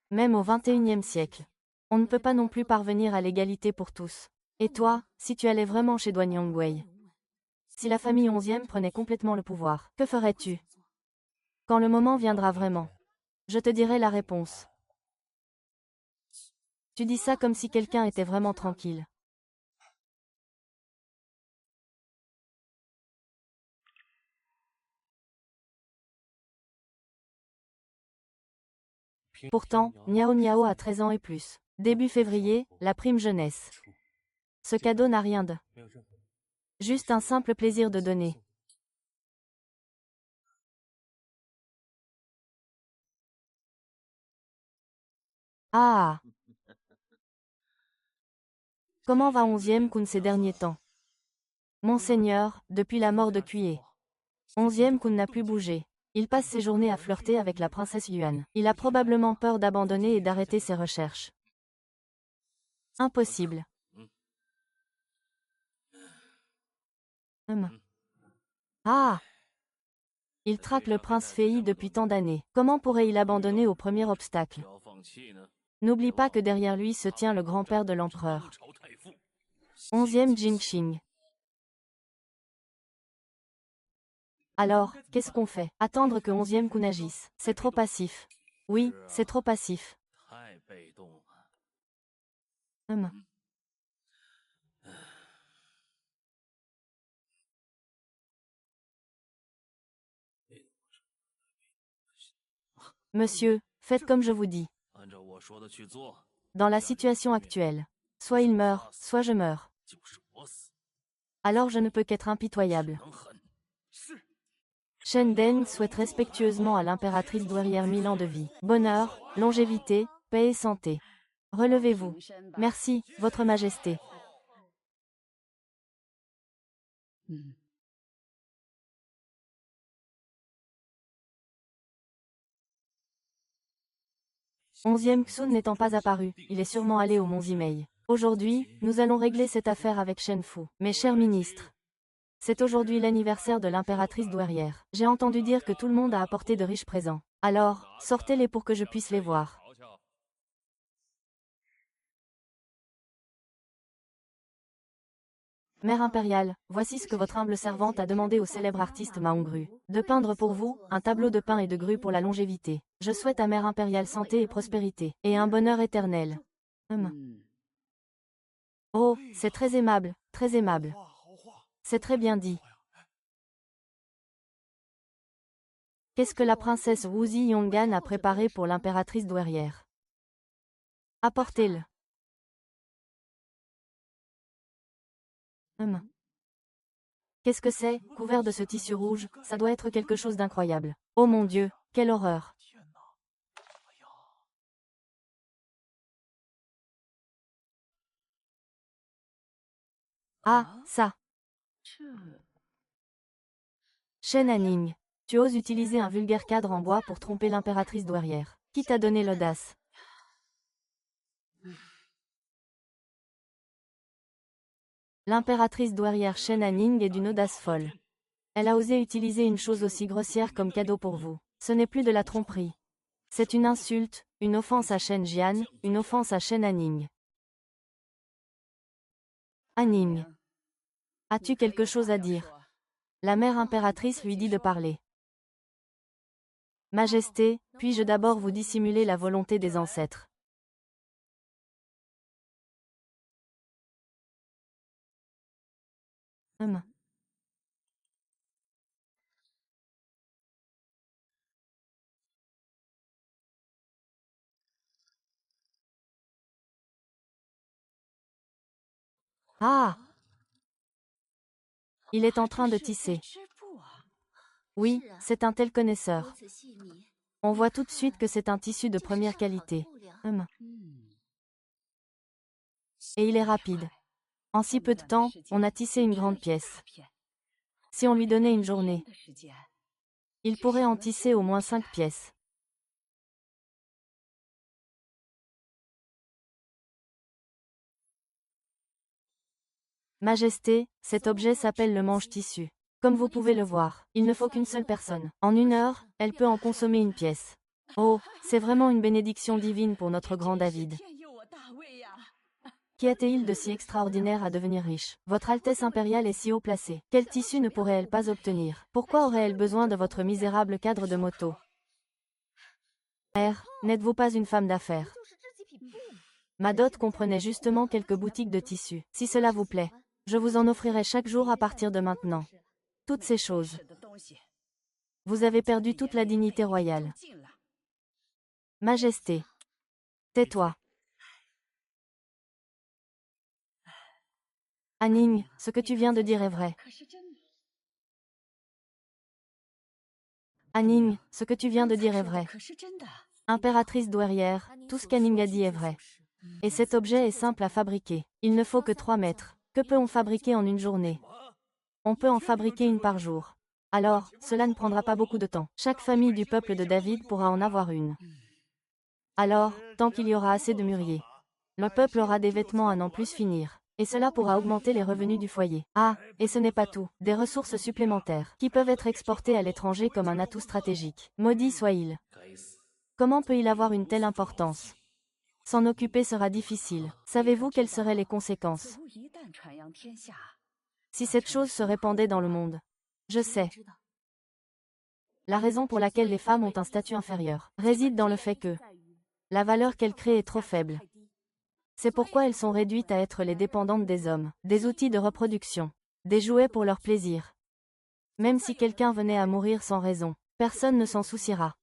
[SPEAKER 1] Même au XXIe siècle. On ne peut pas non plus parvenir à l'égalité pour tous. Et toi, si tu allais vraiment chez Duan Yongwei? Si la famille 11e prenait complètement le pouvoir, que ferais-tu? Quand le moment viendra vraiment, je te dirai la réponse. Tu dis ça comme si quelqu'un était vraiment tranquille. Pourtant, Niao Niao a 13 ans et plus. Début février, la prime jeunesse. Ce cadeau n'a rien de... Juste un simple plaisir de donner. Ah! Comment va 11e Kun ces derniers temps? Monseigneur, depuis la mort de Kuye. 11e Kun n'a plus bougé. Il passe ses journées à flirter avec la princesse Yuan. Il a probablement peur d'abandonner et d'arrêter ses recherches. Impossible. Ah! Il traque le prince Fei depuis tant d'années. Comment pourrait-il abandonner au premier obstacle? N'oublie pas que derrière lui se tient le grand-père de l'empereur. 11e Jingxing. Alors, qu'est-ce qu'on fait? Attendre que 11e Kun agisse. C'est trop passif. Oui, c'est trop passif. 'Monsieur, faites comme je vous dis. Dans la situation actuelle, soit il meurt, soit je meurs. Alors je ne peux qu'être impitoyable. Shen Deng souhaite respectueusement à l'impératrice douairière 1000 ans de vie, bonheur, longévité, paix et santé. Relevez-vous. Merci, Votre Majesté. Onzième Xun n'étant pas apparu, il est sûrement allé au Mont Zimei. Aujourd'hui, nous allons régler cette affaire avec Shen Fu. Mes chers ministres, c'est aujourd'hui l'anniversaire de l'impératrice douairière. J'ai entendu dire que tout le monde a apporté de riches présents. Alors, sortez-les pour que je puisse les voir. Mère impériale, voici ce que votre humble servante a demandé au célèbre artiste Mahongru. De peindre pour vous, un tableau de pain et de grue pour la longévité. Je souhaite à Mère impériale santé et prospérité, et un bonheur éternel. Oh, c'est très aimable, très aimable. C'est très bien dit. Qu'est-ce que la princesse Wuzi Yonggan a préparé pour l'impératrice douairière? Apportez-le. Qu'est-ce que c'est, couvert de ce tissu rouge? Ça doit être quelque chose d'incroyable. Oh mon Dieu, quelle horreur! Ah, ça! Shen Anning, tu oses utiliser un vulgaire cadre en bois pour tromper l'impératrice douairière. Qui t'a donné l'audace? L'impératrice douairière Shen Anning est d'une audace folle. Elle a osé utiliser une chose aussi grossière comme cadeau pour vous. Ce n'est plus de la tromperie. C'est une insulte, une offense à Shen Jian, une offense à Shen Anning. Anning. As-tu quelque chose à dire? La mère impératrice lui dit de parler. Majesté, puis-je d'abord vous dissimuler la volonté des ancêtres? Ah! Il est en train de tisser. Oui, c'est un tel connaisseur. On voit tout de suite que c'est un tissu de première qualité. Et il est rapide. En si peu de temps, on a tissé une grande pièce. Si on lui donnait une journée, il pourrait en tisser au moins 5 pièces. Majesté, cet objet s'appelle le manche-tissu. Comme vous pouvez le voir, il ne faut qu'une seule personne. En 1 heure, elle peut en consommer une pièce. Oh, c'est vraiment une bénédiction divine pour notre grand David. Qu'y a-t-il de si extraordinaire à devenir riche? Votre Altesse impériale est si haut placée. Quel tissu ne pourrait-elle pas obtenir? Pourquoi aurait-elle besoin de votre misérable cadre de moto? Mère, n'êtes-vous pas une femme d'affaires? Ma dot comprenait justement quelques boutiques de tissus. Si cela vous plaît, je vous en offrirai chaque jour à partir de maintenant. Toutes ces choses. Vous avez perdu toute la dignité royale. Majesté. Tais-toi. Aning, ce que tu viens de dire est vrai. Aning, ce que tu viens de dire est vrai. Impératrice douairière, tout ce qu'Aning a dit est vrai. Et cet objet est simple à fabriquer. Il ne faut que 3 mètres. Que peut-on fabriquer en une journée? On peut en fabriquer une par jour. Alors, cela ne prendra pas beaucoup de temps. Chaque famille du peuple de David pourra en avoir une. Alors, tant qu'il y aura assez de mûriers, le peuple aura des vêtements à n'en plus finir. Et cela pourra augmenter les revenus du foyer. Ah, et ce n'est pas tout. Des ressources supplémentaires, qui peuvent être exportées à l'étranger comme un atout stratégique. Maudit soit-il. Comment peut-il avoir une telle importance? S'en occuper sera difficile. Savez-vous quelles seraient les conséquences si cette chose se répandait dans le monde? Je sais. La raison pour laquelle les femmes ont un statut inférieur réside dans le fait que la valeur qu'elles créent est trop faible. C'est pourquoi elles sont réduites à être les dépendantes des hommes, des outils de reproduction, des jouets pour leur plaisir. Même si quelqu'un venait à mourir sans raison, personne ne s'en souciera.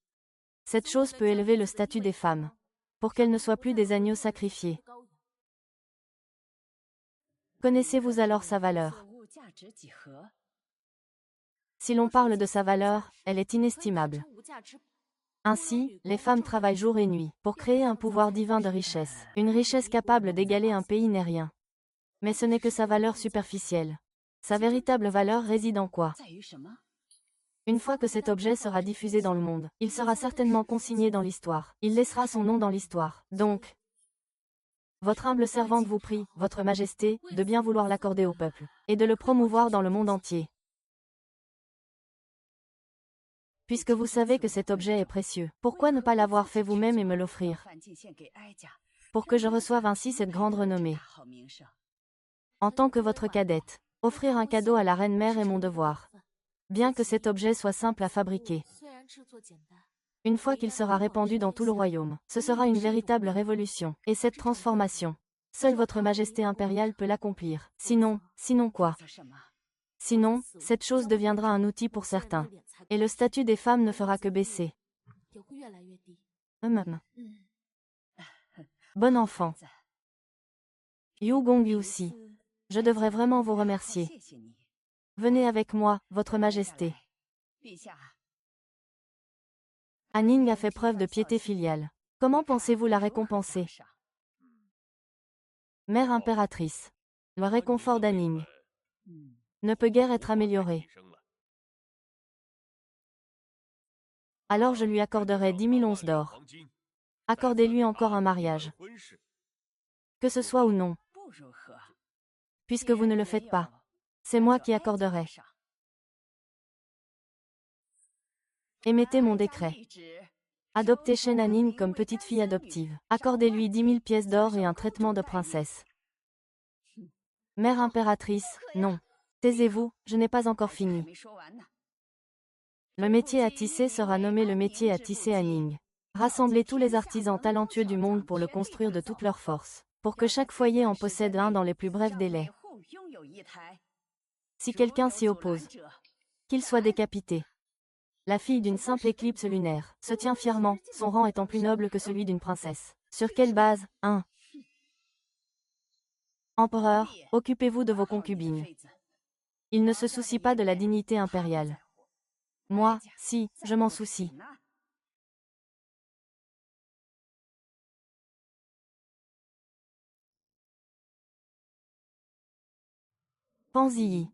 [SPEAKER 1] Cette chose peut élever le statut des femmes, pour qu'elles ne soient plus des agneaux sacrifiés. Connaissez-vous alors sa valeur? Si l'on parle de sa valeur, elle est inestimable. Ainsi, les femmes travaillent jour et nuit pour créer un pouvoir divin de richesse, une richesse capable d'égaler un pays n'est rien. Mais ce n'est que sa valeur superficielle. Sa véritable valeur réside en quoi? Une fois que cet objet sera diffusé dans le monde, il sera certainement consigné dans l'histoire. Il laissera son nom dans l'histoire. Donc, votre humble servante vous prie, Votre Majesté, de bien vouloir l'accorder au peuple, et de le promouvoir dans le monde entier. Puisque vous savez que cet objet est précieux, pourquoi ne pas l'avoir fait vous-même et me l'offrir? Pour que je reçoive ainsi cette grande renommée. En tant que votre cadette, offrir un cadeau à la reine-mère est mon devoir. Bien que cet objet soit simple à fabriquer. Une fois qu'il sera répandu dans tout le royaume, ce sera une véritable révolution. Et cette transformation, seule votre Majesté impériale peut l'accomplir. Sinon quoi? Sinon, cette chose deviendra un outil pour certains. Et le statut des femmes ne fera que baisser. Bon enfant. Yu Gong Yusi. Je devrais vraiment vous remercier. Venez avec moi, Votre Majesté. Aning a fait preuve de piété filiale. Comment pensez-vous la récompenser? Mère impératrice. Le réconfort d'Aning ne peut guère être amélioré. Alors je lui accorderai 10 000 onces d'or. Accordez-lui encore un mariage. Que ce soit ou non. Puisque vous ne le faites pas, c'est moi qui accorderai. Émettez mon décret. Adoptez Shen Aning comme petite fille adoptive. Accordez-lui 10 000 pièces d'or et un traitement de princesse. Mère impératrice, non. Taisez-vous, je n'ai pas encore fini. Le métier à tisser sera nommé le métier à tisser Aning. Rassemblez tous les artisans talentueux du monde pour le construire de toute leur force, pour que chaque foyer en possède un dans les plus brefs délais. Si quelqu'un s'y oppose, qu'il soit décapité. La fille d'une simple éclipse lunaire se tient fièrement, son rang étant plus noble que celui d'une princesse. Sur quelle base? 1. Empereur, occupez-vous de vos concubines. Il ne se soucie pas de la dignité impériale. Moi, si, je m'en soucie. Panzilly.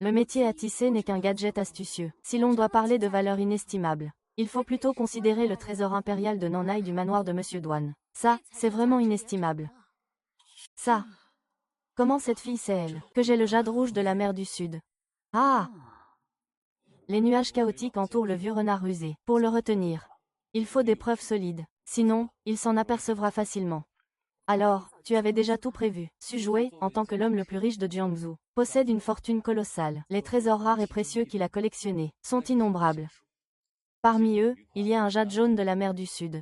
[SPEAKER 1] Le métier à tisser n'est qu'un gadget astucieux. Si l'on doit parler de valeur inestimable, il faut plutôt considérer le trésor impérial de Nanai du manoir de Monsieur Douane. Ça, c'est vraiment inestimable. Ça. Comment cette fille sait, elle, que j'ai le jade rouge de la mer du Sud? Ah! Les nuages chaotiques entourent le vieux renard rusé. Pour le retenir, Il faut des preuves solides. Sinon, il s'en apercevra facilement. Alors, tu avais déjà tout prévu. Su Wei, en tant que l'homme le plus riche de Jiangsu, possède une fortune colossale. Les trésors rares et précieux qu'il a collectionnés sont innombrables. Parmi eux, il y a un jade jaune de la mer du Sud.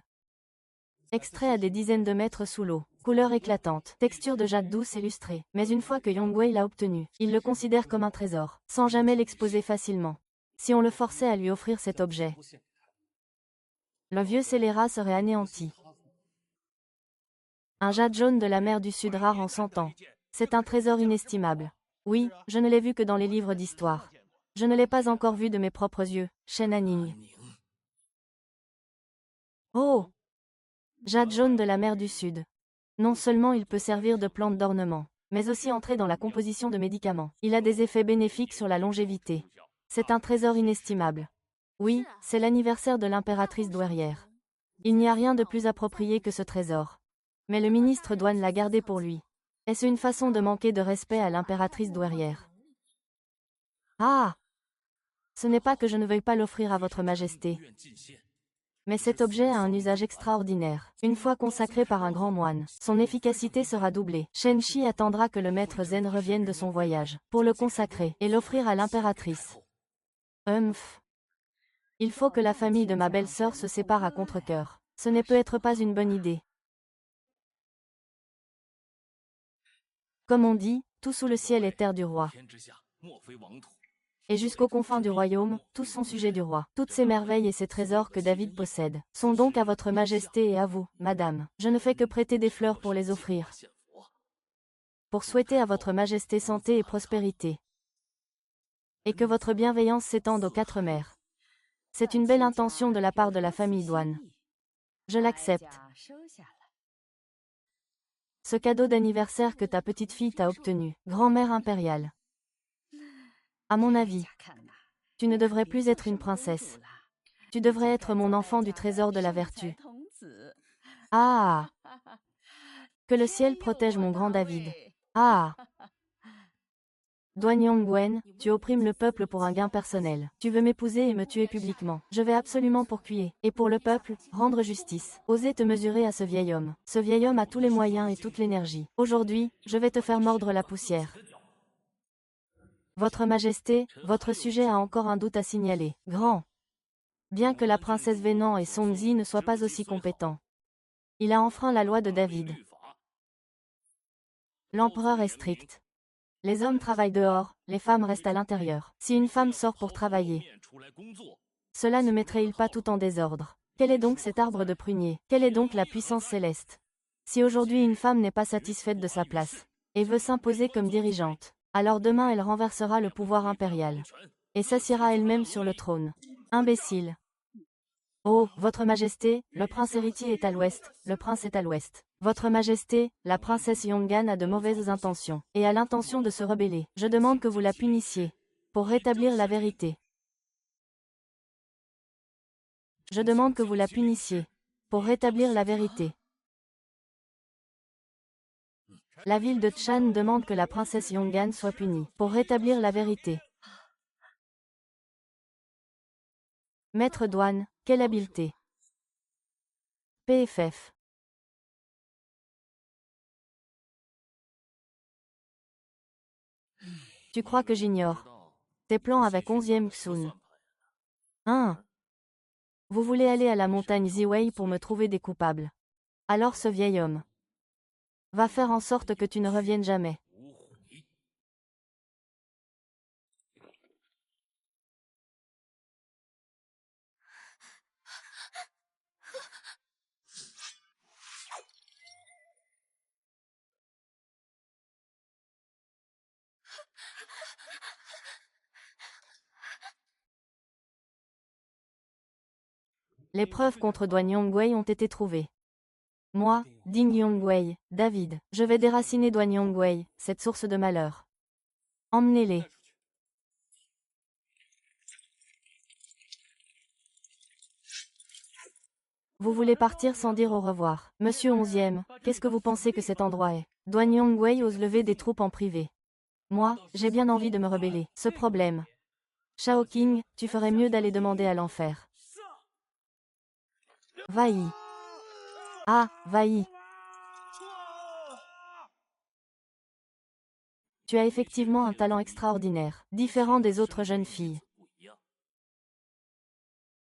[SPEAKER 1] Extrait à des dizaines de mètres sous l'eau. Couleur éclatante, texture de jade douce et lustrée. Mais une fois que Yongwei l'a obtenu, il le considère comme un trésor, sans jamais l'exposer facilement. Si on le forçait à lui offrir cet objet, le vieux scélérat serait anéanti. Un jade jaune de la mer du Sud rare en 100 ans. C'est un trésor inestimable. Oui, je ne l'ai vu que dans les livres d'histoire. Je ne l'ai pas encore vu de mes propres yeux, Shen Hanning. Oh! Jade jaune de la mer du Sud. Non seulement il peut servir de plante d'ornement, mais aussi entrer dans la composition de médicaments. Il a des effets bénéfiques sur la longévité. C'est un trésor inestimable. Oui, c'est l'anniversaire de l'impératrice douairière. Il n'y a rien de plus approprié que ce trésor. Mais le ministre douane l'a gardé pour lui. Est-ce une façon de manquer de respect à l'impératrice douairière? Ah! Ce n'est pas que je ne veuille pas l'offrir à votre majesté. Mais cet objet a un usage extraordinaire. Une fois consacré par un grand moine, son efficacité sera doublée. Shen Shi attendra que le maître Zen revienne de son voyage, pour le consacrer, et l'offrir à l'impératrice. Il faut que la famille de ma belle-sœur se sépare à contre-cœur. Ce ne peut être pas une bonne idée. Comme on dit, tout sous le ciel est terre du roi. Et jusqu'aux confins du royaume, tous sont sujets du roi. Toutes ces merveilles et ces trésors que David possède sont donc à votre majesté et à vous, madame. Je ne fais que prêter des fleurs pour les offrir. Pour souhaiter à votre majesté santé et prospérité. Et que votre bienveillance s'étende aux 4 mers. C'est une belle intention de la part de la famille douane. Je l'accepte. Ce cadeau d'anniversaire que ta petite fille t'a obtenu, grand-mère impériale. À mon avis, tu ne devrais plus être une princesse. Tu devrais être mon enfant du trésor de la vertu. Ah! Que le ciel protège mon grand David. Ah! Duan Yongwen, tu opprimes le peuple pour un gain personnel. Tu veux m'épouser et me tuer publiquement. Je vais absolument pourcuyer. Et pour le peuple, rendre justice. Oser te mesurer à ce vieil homme. Ce vieil homme a tous les moyens et toute l'énergie. Aujourd'hui, je vais te faire mordre la poussière. Votre Majesté, votre sujet a encore un doute à signaler. Grand. Bien que la princesse Vénan et Song Zi ne soient pas aussi compétents. Il a enfreint la loi de David. L'empereur est strict. Les hommes travaillent dehors, les femmes restent à l'intérieur. Si une femme sort pour travailler, cela ne mettrait-il pas tout en désordre? Quel est donc cet arbre de prunier? Quelle est donc la puissance céleste? Si aujourd'hui une femme n'est pas satisfaite de sa place, et veut s'imposer comme dirigeante, alors demain elle renversera le pouvoir impérial, et s'assiera elle-même sur le trône. Imbécile. Oh, votre majesté, le prince héritier est à l'ouest, le prince est à l'ouest. Votre majesté, la princesse Yongan a de mauvaises intentions, et a l'intention de se rebeller. Je demande que vous la punissiez, pour rétablir la vérité. Je demande que vous la punissiez, pour rétablir la vérité. La ville de Chan demande que la princesse Yongan soit punie, pour rétablir la vérité. Maître douane, quelle habileté. PFF. Tu crois que j'ignore tes plans avec 11e Xun? Hein? Vous voulez aller à la montagne Ziwei pour me trouver des coupables. Alors ce vieil homme va faire en sorte que tu ne reviennes jamais. Les preuves contre Duan Yongwei ont été trouvées. Moi, Ding Yongwei, David, je vais déraciner Duan Yongwei, cette source de malheur. Emmenez-les. Vous voulez partir sans dire au revoir. Monsieur 11e, qu'est-ce que vous pensez que cet endroit est? Duan Yongwei ose lever des troupes en privé. Moi, j'ai bien envie de me rebeller. Ce problème. Shao King, tu ferais mieux d'aller demander à l'enfer. Vailly. Ah, Vailly. Tu as effectivement un talent extraordinaire, différent des autres jeunes filles.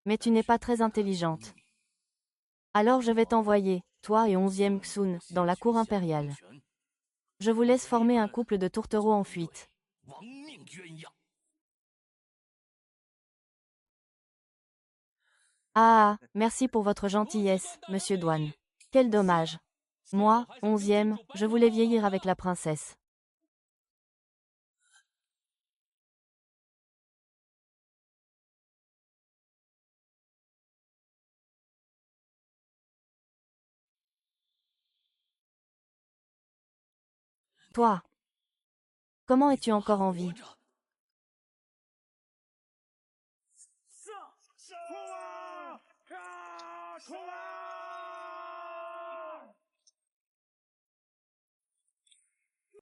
[SPEAKER 1] Mais tu n'es pas très intelligente. Alors je vais t'envoyer, toi et 11e Xun, dans la cour impériale. Je vous laisse former un couple de tourtereaux en fuite. Ah, merci pour votre gentillesse, monsieur Douane. Quel dommage. Moi, 11e, je voulais vieillir avec la princesse. Toi, comment es-tu encore en vie?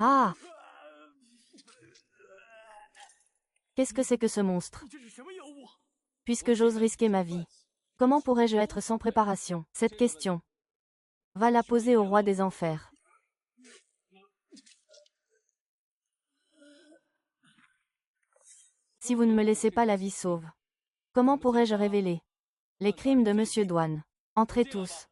[SPEAKER 1] Ah! Qu'est-ce que c'est que ce monstre? Puisque j'ose risquer ma vie. Comment pourrais-je être sans préparation? Cette question. Va la poser au roi des enfers. Si vous ne me laissez pas la vie sauve. Comment pourrais-je révéler les crimes de monsieur Douane? Entrez tous.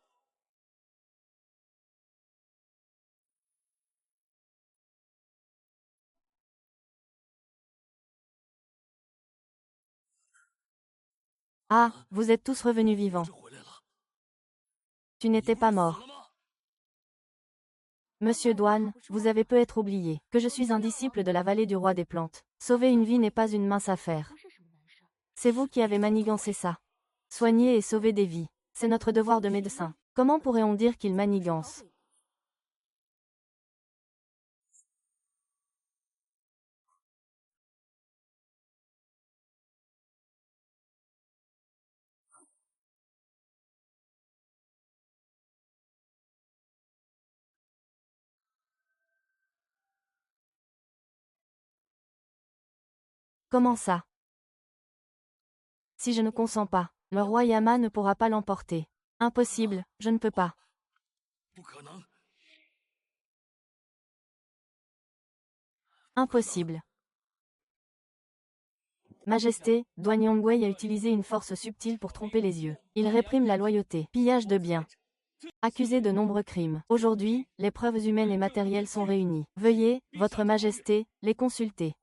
[SPEAKER 1] Ah, vous êtes tous revenus vivants. Tu n'étais pas mort. Monsieur Douane, vous avez peut-être oublié que je suis un disciple de la vallée du roi des plantes. Sauver une vie n'est pas une mince affaire. C'est vous qui avez manigancé ça. Soigner et sauver des vies. C'est notre devoir de médecin. Comment pourrait-on dire qu'il manigance? Comment ça? Si je ne consens pas, le roi Yama ne pourra pas l'emporter. Impossible, je ne peux pas. Impossible. Majesté, Duan Yongwei a utilisé une force subtile pour tromper les yeux. Il réprime la loyauté, pillage de biens. Accusé de nombreux crimes. Aujourd'hui, les preuves humaines et matérielles sont réunies. Veuillez, Votre Majesté, les consulter.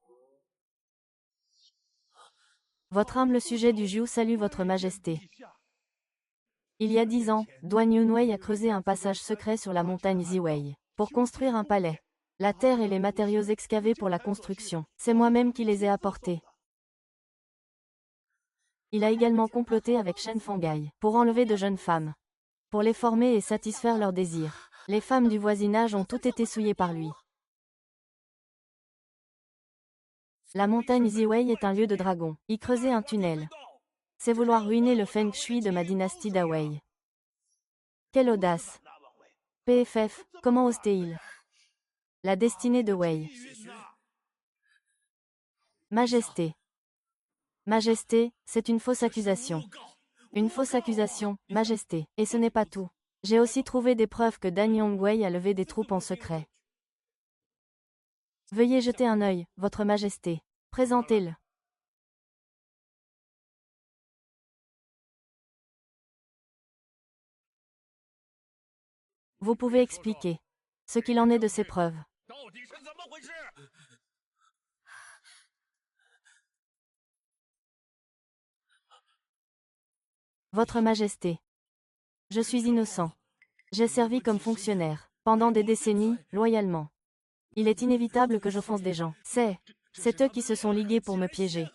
[SPEAKER 1] Votre humble sujet du Jiu salue Votre Majesté. Il y a 10 ans, Duan Yunwei a creusé un passage secret sur la montagne Ziwei, pour construire un palais. La terre et les matériaux excavés pour la construction, c'est moi-même qui les ai apportés. Il a également comploté avec Shen Fangai, pour enlever de jeunes femmes. Pour les former et satisfaire leurs désirs. Les femmes du voisinage ont toutes été souillées par lui. La montagne Ziwei est un lieu de dragons. Y creuser un tunnel. C'est vouloir ruiner le Feng Shui de ma dynastie d'Awei. Quelle audace! PFF, comment ose-t-il? La destinée de Wei. Majesté. Majesté, c'est une fausse accusation. Une fausse accusation, Majesté. Et ce n'est pas tout. J'ai aussi trouvé des preuves que Dan Yongwei a levé des troupes en secret. Veuillez jeter un œil, Votre Majesté. Présentez-le. Vous pouvez expliquer ce qu'il en est de ces preuves. Votre Majesté. Je suis innocent. J'ai servi comme fonctionnaire, pendant des décennies, loyalement. Il est inévitable que j'offense des gens. C'est eux qui se sont ligués pour me piéger.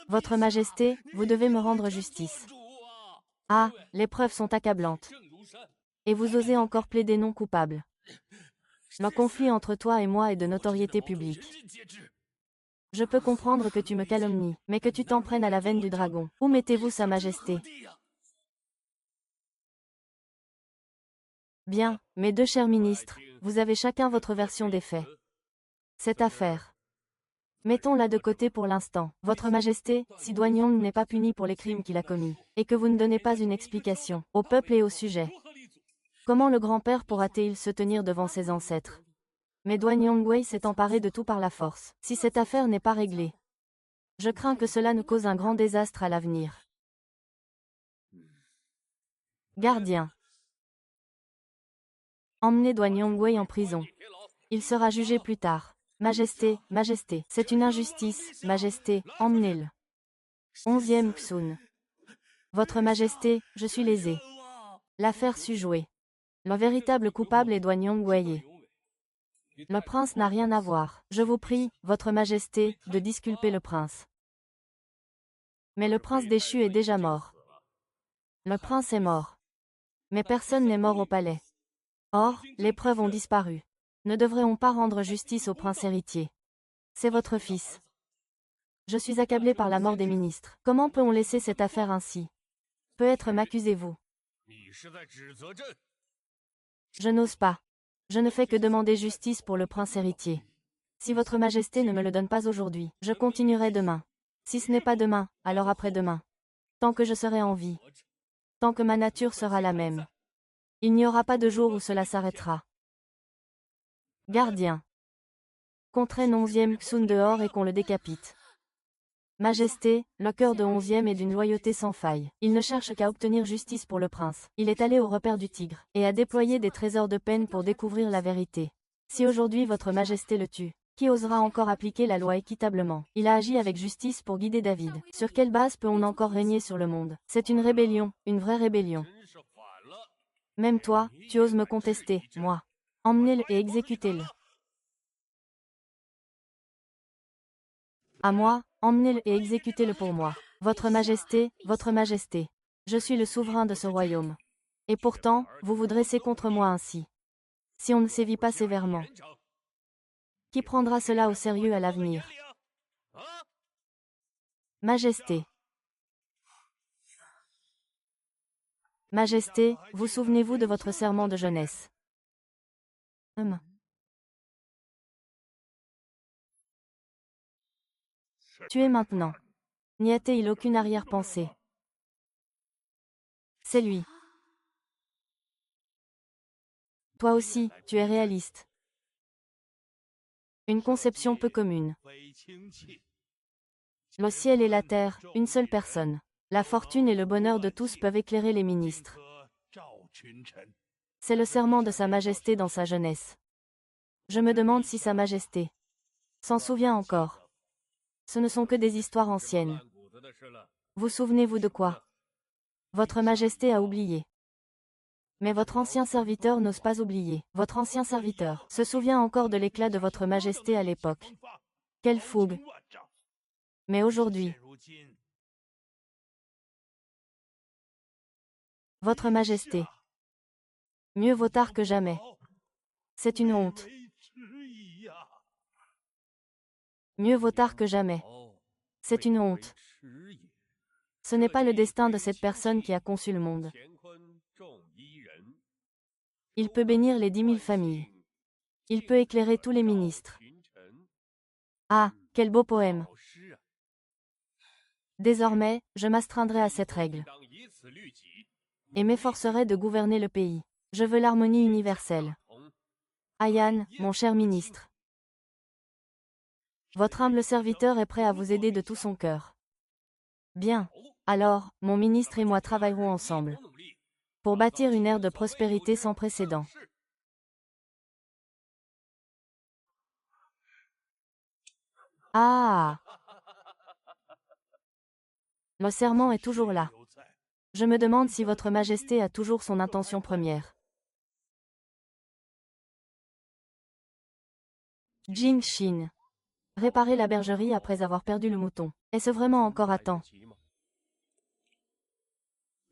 [SPEAKER 1] Votre Majesté, vous devez me rendre justice. Ah, les preuves sont accablantes. Et vous osez encore plaider non coupable. Le conflit entre toi et moi est de notoriété publique. Je peux comprendre que tu me calomnies, mais que tu t'en prennes à la veine du dragon. Où mettez-vous Sa Majesté? Bien, mes deux chers ministres, vous avez chacun votre version des faits. Cette affaire Mettons-la de côté pour l'instant. Votre Majesté, si Douaniong n'est pas puni pour les crimes qu'il a commis, et que vous ne donnez pas une explication, au peuple et au sujet, comment le grand-père pourra-t-il se tenir devant ses ancêtres? Mais Douaniong Wei s'est emparé de tout par la force. Si cette affaire n'est pas réglée, je crains que cela nous cause un grand désastre à l'avenir. Gardien. Emmenez Douaniong Wei en prison. Il sera jugé plus tard. Majesté, Majesté, c'est une injustice, Majesté, emmenez-le. 11e Xun. Votre Majesté, je suis lésé. L'affaire sut jouer. Le véritable coupable est Douaniong Wei. Le prince n'a rien à voir. Je vous prie, Votre Majesté, de disculper le prince. Mais le prince déchu est déjà mort. Le prince est mort. Mais personne n'est mort au palais. Or, les preuves ont disparu. Ne devrait-on pas rendre justice au prince héritier? C'est votre fils. Je suis accablé par la mort des ministres. Comment peut-on laisser cette affaire ainsi? Peut-être m'accusez-vous. Je n'ose pas. Je ne fais que demander justice pour le prince héritier. Si votre Majesté ne me le donne pas aujourd'hui, je continuerai demain. Si ce n'est pas demain, alors après-demain. Tant que je serai en vie. Tant que ma nature sera la même. Il n'y aura pas de jour où cela s'arrêtera. Gardien. Qu'on traîne 11e Xun dehors et qu'on le décapite. Majesté, le cœur de 11e est d'une loyauté sans faille. Il ne cherche qu'à obtenir justice pour le prince. Il est allé au repère du tigre, et a déployé des trésors de peine pour découvrir la vérité. Si aujourd'hui votre Majesté le tue, qui osera encore appliquer la loi équitablement? Il a agi avec justice pour guider David. Sur quelle base peut-on encore régner sur le monde? C'est une rébellion, une vraie rébellion. Même toi, tu oses me contester, moi. Emmenez-le et exécutez-le. À moi, emmenez-le et exécutez-le pour moi. Votre Majesté, je suis le souverain de ce royaume. Et pourtant, vous vous dressez contre moi ainsi. Si on ne sévit pas sévèrement, qui prendra cela au sérieux à l'avenir? Majesté. Majesté, vous souvenez-vous de votre serment de jeunesse? Tuez maintenant. N'y a-t-il aucune arrière-pensée? C'est lui. Toi aussi, tu es réaliste. Une conception peu commune. Le ciel et la terre, une seule personne. La fortune et le bonheur de tous peuvent éclairer les ministres. C'est le serment de Sa Majesté dans sa jeunesse. Je me demande si Sa Majesté s'en souvient encore. Ce ne sont que des histoires anciennes. Vous souvenez-vous de quoi? Votre Majesté a oublié. Mais votre ancien serviteur n'ose pas oublier. Votre ancien serviteur se souvient encore de l'éclat de votre Majesté à l'époque. Quelle fougue! Mais aujourd'hui, Votre Majesté, mieux vaut tard que jamais. C'est une honte. Mieux vaut tard que jamais. C'est une honte. Ce n'est pas le destin de cette personne qui a conçu le monde. Il peut bénir les 10 000 familles. Il peut éclairer tous les ministres. Ah, quel beau poème! Désormais, je m'astreindrai à cette règle. Et m'efforcerai de gouverner le pays. Je veux l'harmonie universelle. Ayan, mon cher ministre. Votre humble serviteur est prêt à vous aider de tout son cœur. Bien. Alors, mon ministre et moi travaillerons ensemble. Pour bâtir une ère de prospérité sans précédent. Ah! Le serment est toujours là. Je me demande si votre Majesté a toujours son intention première. Jing Xin. Réparer la bergerie après avoir perdu le mouton. Est-ce vraiment encore à temps?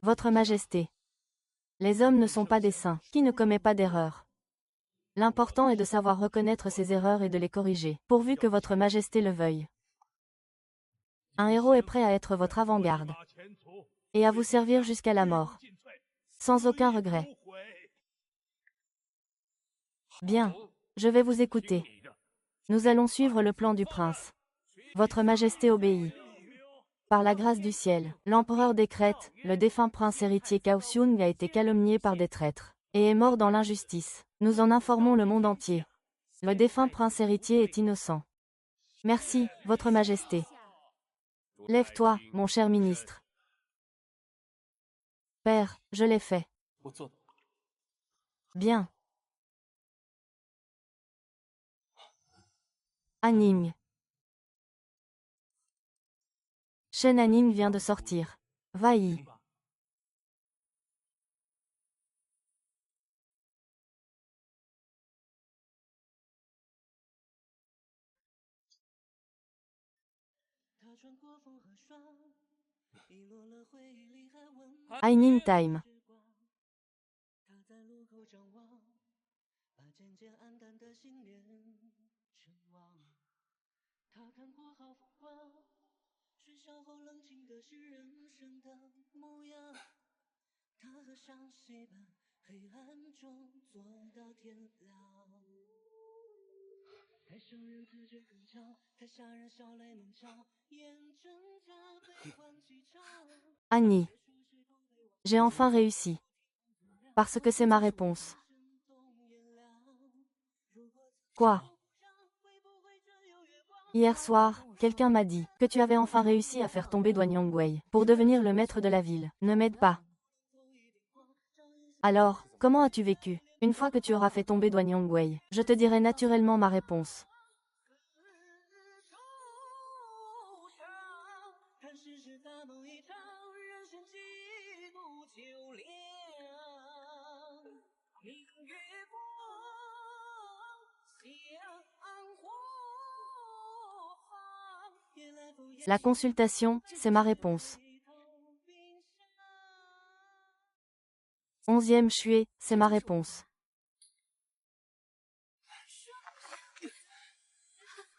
[SPEAKER 1] Votre Majesté. Les hommes ne sont pas des saints, qui ne commet pas d'erreurs. L'important est de savoir reconnaître ses erreurs et de les corriger, pourvu que votre Majesté le veuille. Un héros est prêt à être votre avant-garde, et à vous servir jusqu'à la mort, sans aucun regret. Bien, je vais vous écouter. Nous allons suivre le plan du prince. Votre Majesté obéit. Par la grâce du ciel, l'empereur décrète, le défunt prince héritier Cao Xiong a été calomnié par des traîtres, et est mort dans l'injustice. Nous en informons le monde entier. Le défunt prince héritier est innocent. Merci, Votre Majesté. Lève-toi, mon cher ministre. Père, je l'ai fait.
[SPEAKER 2] 我做的。
[SPEAKER 1] Bien. Anning. Shen Anning vient de sortir. Va-y.
[SPEAKER 2] 听吧。
[SPEAKER 1] Anning time. Annie. J'ai enfin réussi. Parce que c'est ma réponse. Quoi? Hier soir, quelqu'un m'a dit que tu avais enfin réussi à faire tomber Duan Yongwei pour devenir le maître de la ville. Ne m'aide pas. Alors, comment as-tu vécu? Une fois que tu auras fait tomber Duan Yongwei, je te dirai naturellement ma réponse. La consultation, c'est ma réponse. 11e Xue, c'est ma réponse.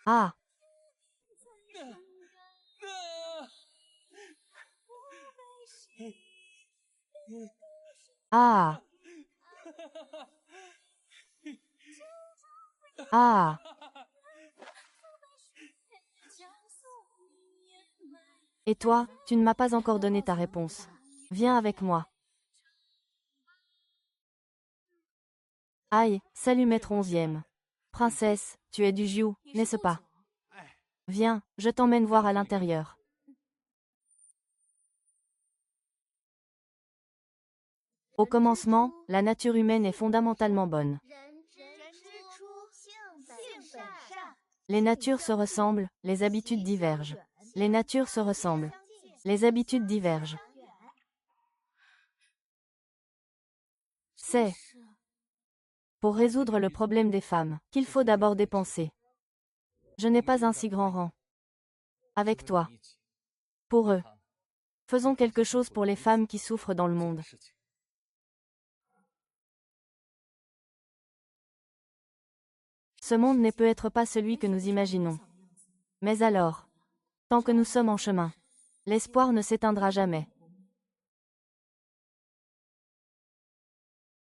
[SPEAKER 1] Ah! Ah! Ah! Et toi, tu ne m'as pas encore donné ta réponse. Viens avec moi. Aïe, salut maître 11e. Princesse, tu es du Jiu, n'est-ce pas? Viens, je t'emmène voir à l'intérieur. Au commencement, la nature humaine est fondamentalement bonne. Les natures se ressemblent, les habitudes divergent. Les natures se ressemblent. Les habitudes divergent. C'est pour résoudre le problème des femmes qu'il faut d'abord dépenser. Je n'ai pas un si grand rang. Avec toi. Pour eux. Faisons quelque chose pour les femmes qui souffrent dans le monde. Ce monde n'est peut-être pas celui que nous imaginons. Mais alors, tant que nous sommes en chemin, l'espoir ne s'éteindra jamais.